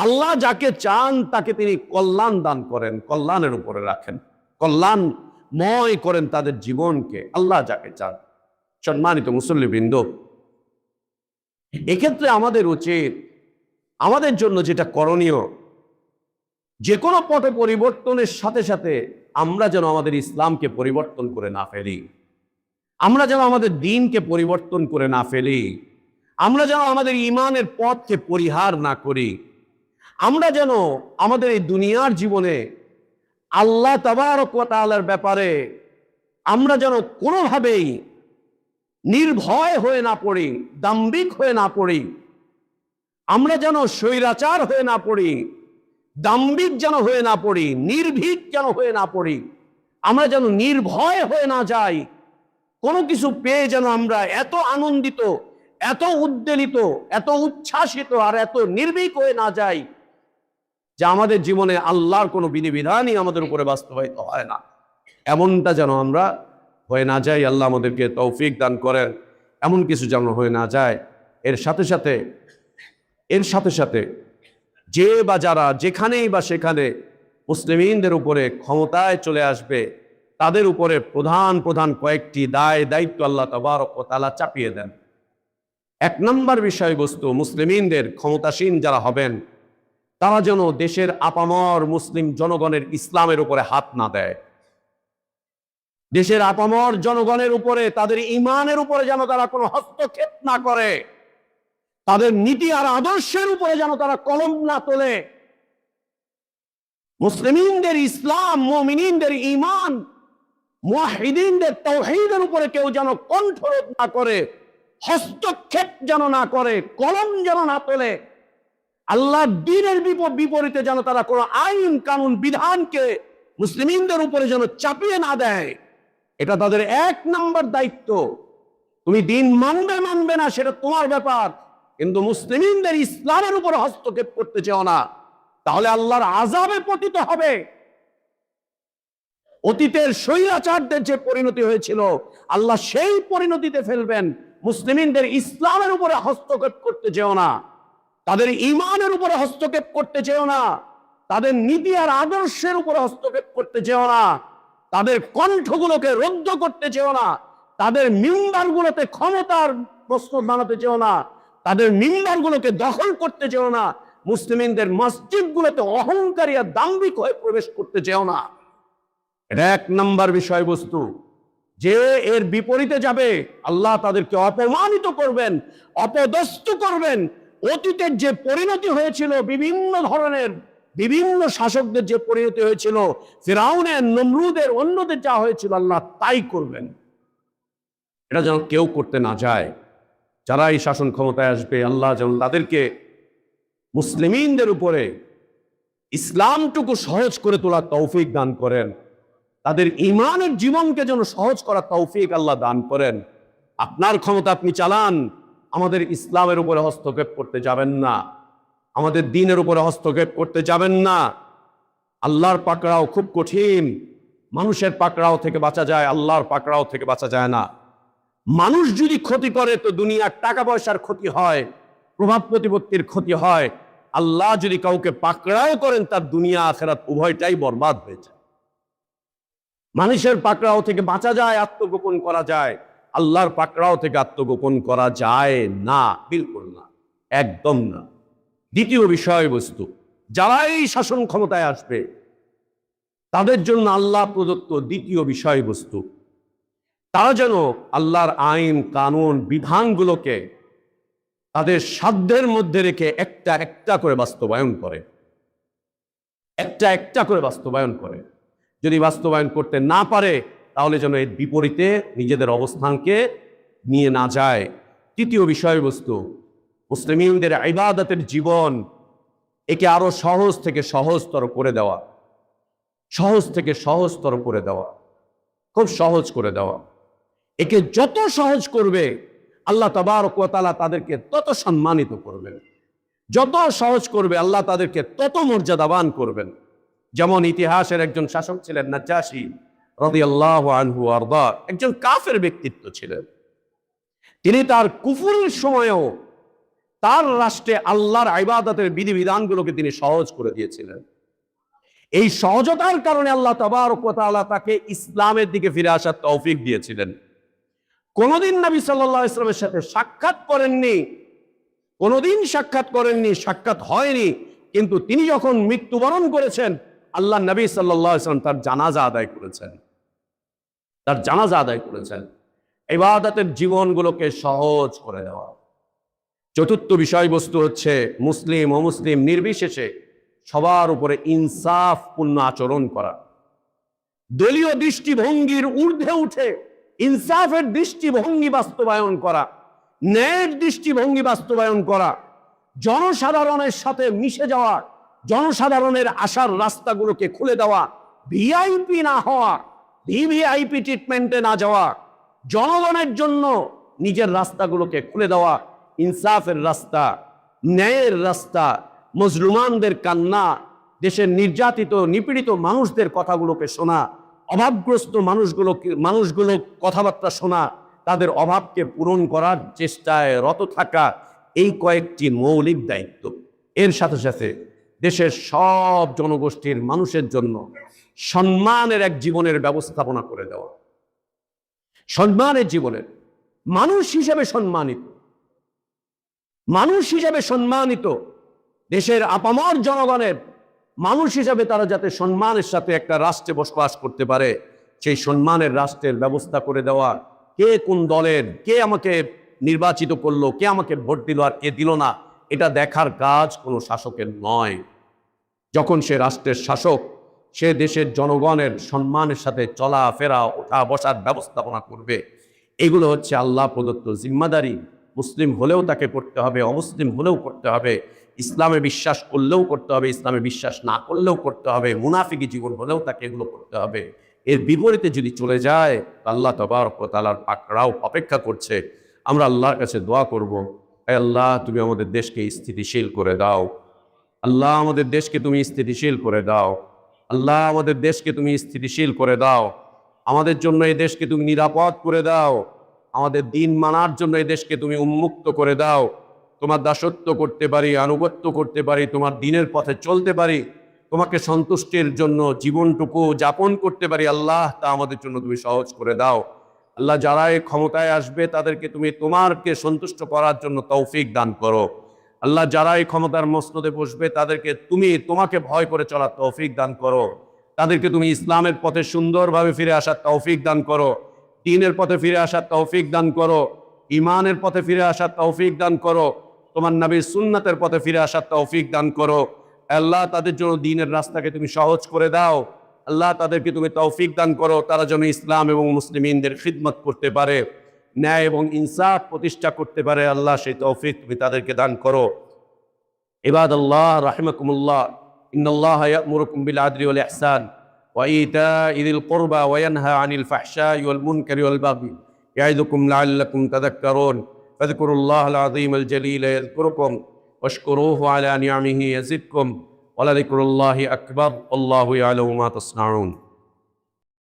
আল্লাহ যাকে চান তাকে তিনি কল্যাণ দান করেন, কল্যাণের উপরে রাখেন, কল্যাণময় করেন তাদের জীবনকে, আল্লাহ যাকে চান। সম্মানিত মুসল্লিবৃন্দ, এক্ষেত্রে আমাদের উচিত, আমাদের জন্য যেটা করণীয়, যে কোনো পথে পরিবর্তনের সাথে সাথে আমরা যেন আমাদের ইসলামকে পরিবর্তন করে না ফেলি, আমরা যেন আমাদের দ্বীনকে পরিবর্তন করে না ফেলি, আমরা যেন আমাদের ঈমানের পথকে পরিহার না করি, আমরা যেন আমাদের এই দুনিয়ার জীবনে আল্লাহ তাবারক ওয়া তাআলার ব্যাপারে আমরা যেন কোনোভাবেই নির্ভয় হয়ে না পড়ি, দাম্ভিক হয়ে না পড়ি, আমরা যেন স্বৈরাচার হয়ে না পড়ি, দাম্ভিক যেন হয়ে না পড়ি, নির্ভীক যেন হয়ে না পড়ি, আমরা যেন নির্ভয় হয়ে না যাই। কোনো কিছু পেয়ে যেন আমরা এত আনন্দিত, এত উদ্বেলিত, এত উচ্ছ্বাসিত আর এত নির্ভীক হয়ে না যাই যে আমাদের জীবনে আল্লাহর কোনো বিধিবিধানই আমাদের উপরে বাস্তবায়িত হয় না। এমনটা যেন আমরা হয়ে না যাই। আল্লাহ আমাদেরকে তৌফিক দান করেন, এমন কিছু যেন হয়ে না যায়। এর সাথে সাথে যে বা যারা যেখানেই বা সেখানে মুসলিমদের উপরে ক্ষমতায় চলে আসবে, তাদের উপরে প্রধান প্রধান কয়েকটি দায়িত্ব আল্লাহ তাবারক ওয়া তাআলা চাপিয়ে দেন। 1 নম্বর বিষয়বস্তু, মুসলিমদের ক্ষমতাসীন যারা হবেন তারা যেন দেশের আপামর মুসলিম জনগণের ইসলামের উপরে হাত না দেয়। দেশের আপামর জনগণের উপরে, তাদের ঈমানের উপরে যেন তারা কোনো হস্তক্ষেপ না করে, তাদের নীতি আর আদর্শের উপরে যেন তারা কলম না তোলে। মুসলিমিনদের ইসলাম, মুমিনিনদের ঈমান, মুওয়াহিদিনদের তাওহীদের উপরে কেউ যেন কণ্ঠরোধ না করে, হস্তক্ষেপ যেন না করে, কলম যেন না তোলে, আল্লাহর দ্বীনের বিপরীতে যেন তারা কোনো আইন কানুন বিধানকে মুসলিমিনদের উপরে যেন চাপিয়ে না দেয়। এটা তাদের 1 নম্বর দায়িত্ব। তুমি দিন মানবে না সেটা তোমার ব্যাপার, কিন্তু মুসলিমিনদের ইসলামের উপরে হস্তক্ষেপ করতে চাও না, তাহলে আল্লাহর আযাবে পতিত হবে। অতীতের স্বৈরাচারদের যে পরিণতি হয়েছিল, আল্লাহ সেই পরিণতিতে ফেলবেন। মুসলিমিনদের ইসলামের উপরে হস্তক্ষেপ করতে চেও না, তাদের ঈমানের উপরে হস্তক্ষেপ করতে চেও না, তাদের নীতি আর আদর্শের উপরে হস্তক্ষেপ করতে চেও না, তাদের কণ্ঠগুলোকে রুদ্ধ করতে চেও না, তাদের মিম্বারগুলোতে ক্ষমতার মসনদ বানাতে চেও না, তাদের মিম্বারগুলোকে দখল করতে চেও না, মুসলিমিনদের মসজিদগুলোতে অহংকারী আর দাম্ভিক হয়ে প্রবেশ করতে চেও না। এটা 1 নম্বর বিষয়বস্তু। যে এর বিপরীতে যাবে, আল্লাহ তাদেরকে অপমানিত করবেন, অপদস্থ করবেন। অতীতের যে পরিণতি হয়েছিল, বিভিন্ন ধরনের বিভিন্ন শাসকদের যে পরিণতি হয়েছিল, ফিরাউনের, নমরুদের, অন্যদের যা হয়েছিল, আল্লাহ তাই করবেন। এটা যেন কেউ করতে না যায়। যারা এই শাসন ক্ষমতায় আসবে, আল্লাহ যেন তাদেরকে মুসলিমিনদের উপরে ইসলামটুকু সহজ করে তোলার তৌফিক দান করেন, তাদের ঈমানের জীবনকে যেন সহজ করার তৌফিক আল্লাহ দান করেন। আপনার ক্ষমতা আপনি চালান, আমাদের ইসলামের উপরে হস্তক্ষেপ করতে যাবেন না, আমাদের দ্বীনের উপরে হস্তক্ষেপ করতে যাবেন না। আল্লাহর পাকড়াও খুব কঠিন। মানুষের পাকড়াও থেকে বাঁচা যায়, আল্লাহর পাকড়াও থেকে বাঁচা যায় না। মানুষ যদি ক্ষতি করে তো দুনিয়ার টাকা পয়সার ক্ষতি হয়, প্রভাব প্রতিপত্তির ক্ষতি হয়। আল্লাহ যদি কাউকে পাকড়াও করেন, তার দুনিয়া আখিরাত উভয়টাই বরবাদ হয়ে যায়। মানুষের পাকড়াও থেকে বাঁচা যায়, আত্মগোপন করা যায়, আল্লাহর পাকড়াও থেকে আত্মগোপন করা যায় না, বিলকুল না, একদম না। দ্বিতীয় বিষয়বস্তু, যারা এই শাসন ক্ষমতায় আসবে তাদের জন্য আল্লাহ প্রদত্ত দ্বিতীয় বিষয়বস্তু, তারা যেন আল্লাহর আইন কানুন বিধানগুলোকে তাদের সাধ্যের মধ্যে রেখে একটা একটা করে বাস্তবায়ন করে, একটা একটা করে বাস্তবায়ন করে। যদি বাস্তবায়ন করতে না পারে, তাহলে যেন এর বিপরীতে নিজেদের অবস্থানকে নিয়ে না যায়। তৃতীয় বিষয়বস্তু, মুসলিমদের ইবাদতের জীবন, একে আরো সহজ থেকে সহজতর করে দেওয়া, সহজ থেকে সহজতর করে দেওয়া, খুব সহজ করে দেওয়া। একে যত সহজ করবে, আল্লাহ তাবারক ওয়া তাআলা তাদেরকে তত সম্মানিত করবেন। যত সহজ করবে, আল্লাহ তাদেরকে তত মর্যাদাবান করবেন। যেমন ইতিহাসের একজন শাসক ছিলেন নাজ্জাশী রাদিয়াল্লাহু আনহু আরদা, একজন কাফের ব্যক্তিত্ব ছিলেন। তিনি তার কুফরের সময়ও তার রাষ্ট্রে আল্লাহর ইবাদতের বিধিবিধানগুলোকে তিনি সহজ করে দিয়েছিলেন। এই সহজতার কারণে আল্লাহ তাবারক ওয়া তাআলা তাকে ইসলামের দিকে ফিরে আসার তৌফিক দিয়েছিলেন। কোনদিন নবী সাল্লাল্লাহু আলাইহি ওয়াসাল্লামের সাথে সাক্ষাৎ করেননি, কোনদিন সাক্ষাৎ করেননি, সাক্ষাৎ হয়নি, কিন্তু তিনি যখন মৃত্যুবরণ করেছেন, আল্লাহ নবী সাল্লাল্লাহু আলাইহি ওয়াসাল্লাম তার জানাজা আদায় করেছেন, তার জানাজা আদায় করেছেন। ইবাদতের জীবনগুলোকে সহজ করে দেওয়া। চতুর্থ বিষয়বস্তু হচ্ছে মুসলিম অমুসলিম নির্বিশেষে সবার উপরে ইনসাফপূর্ণ আচরণ করা, দলীয় দৃষ্টিভঙ্গির ঊর্ধ্বে উঠে ইনসাফের দৃষ্টিভঙ্গি বাস্তবায়ন করা, ন্যায়ের দৃষ্টিভঙ্গি বাস্তবায়ন করা, জনসাধারণের সাথে মিশে যাওয়া, জনসাধারণের আসার রাস্তাগুলোকে খুলে দেওয়া, ভিআইপি না হওয়া, ভিভিআইপি ট্রিটমেন্টে না যাওয়া, জনগণের জন্য নিজের রাস্তাগুলোকে খুলে দেওয়া, ইনসাফের রাস্তা, ন্যায়ের রাস্তা, মজলুমানদের কান্না, দেশের নির্যাতিত নিপীড়িত মানুষদের কথাগুলোকে শোনা, অভাবগ্রস্ত মানুষগুলো কথাবার্তা শোনা, তাদের অভাবকে পূরণ করার চেষ্টায় রত থাকা, এই কয়েকটি মৌলিক দায়িত্ব। এর সাথে সাথে দেশের সব জনগোষ্ঠীর মানুষের জন্য সম্মানের এক জীবনের ব্যবস্থাপনা করে দেওয়া, সম্মানের জীবনের মানুষ হিসেবে সম্মানিত, মানুষ হিসেবে সম্মানিত, দেশের আপামর জনগণের মানুষ হিসেবে তারা যাতে সম্মানের সাথে একটা রাষ্ট্রে বসবাস করতে পারে, সেই সম্মানের রাষ্ট্রের ব্যবস্থা করে দেওয়া। কে কোন দলের, কে আমাকে নির্বাচিত করলো, কে আমাকে ভোট দিল আর কে দিল না, এটা দেখার কাজ কোনো শাসকের নয়। যখন সে রাষ্ট্রের শাসক, সে দেশের জনগণের সম্মানের সাথে চলাফেরা ওঠা বসার ব্যবস্থাপনা করবে। এগুলো হচ্ছে আল্লাহ প্রদত্ত জিম্মাদারি। মুসলিম হলেও তাকে করতে হবে, অমুসলিম হলেও করতে হবে, ইসলামে বিশ্বাস করলেও করতে হবে, ইসলামে বিশ্বাস না করলেও করতে হবে, মুনাফিকি জীবন হলেও তাকে এগুলো করতে হবে। এর বিপরীতে যদি চলে যায়, আল্লাহ তাবারক ওয়া তাআলার পাকড়াও অপেক্ষা করছে। আমরা আল্লাহর কাছে দোয়া করব, হে আল্লাহ তুমি আমাদের দেশকে স্থিতিশীল করে দাও। আল্লাহ আমাদের দেশকে তুমি স্থিতিশীল করে দাও। আল্লাহ আমাদের দেশকে তুমি স্থিতিশীল করে দাও। আমাদের জন্য এই দেশকে তুমি নিরাপদ করে দাও। আমাদের দিন মানার জন্য এই দেশকে তুমি উন্মুক্ত করে দাও। তোমার দাসত্ব করতে পারি, আনুগত্য করতে পারি, তোমার দিনের পথে চলতে পারি, তোমাকে সন্তুষ্টির জন্য জীবনটুকু যাপন করতে পারি। আল্লাহ তা আমাদের জন্য তুমি সহজ করে দাও। আল্লাহ যারা এই ক্ষমতায় আসবে তাদেরকে তুমি তোমাকে সন্তুষ্ট করার জন্য তৌফিক দান করো। আল্লাহ যারা এই ক্ষমতার মসনদে বসবে তাদেরকে তুমি তোমাকে ভয় করে চলার তৌফিক দান করো। তাদেরকে তুমি ইসলামের পথে সুন্দরভাবে ফিরে আসার তৌফিক দান করো, দ্বীনের পথে ফিরে আসার তৌফিক দান করো, ঈমানের পথে ফিরে আসার তৌফিক দান করো, তোমার নবীর সুন্নাতের পথে ফিরে আসার তৌফিক দান করো। আল্লাহ তাদের জন্য দ্বীনের রাস্তাকে তুমি সহজ করে দাও। আল্লাহ তাদেরকে তুমি তৌফিক দান করো, তারা যেন ইসলাম এবং মুসলিমিনদের খিদমত করতে পারে, ন্যায় এবং ইনসাফ প্রতিষ্ঠা করতে পারে। আল্লাহ সেই তৌফিক তুমি তাদেরকে দান করো। ইবাদাল্লাহ রাহিমাকুমুল্লাহ, ইন্নাল্লাহ ইয়া'মুরুকুম বিল আদলি ওয়াল ইহসান ওয়া ইতা'i যিল কুরবা ওয়া ইয়ানহা আনিল ফাহশা'i ওয়াল মুনকারি ওয়াল বাগই ইয়া'iদুকুম লা'আল্লাকুম তাযাক্কারুন ফাযকুরুল্লাহাল আযীমাল জালীলা ইয়াযকুরুকুম ওয়াশকুরুহু আলা নি'আমিহি ইয়াজিদকুম ওয়া লাযিকরুল্লাহি আকবার আল্লাহু ইয়া'লামু মা তাসনাউন।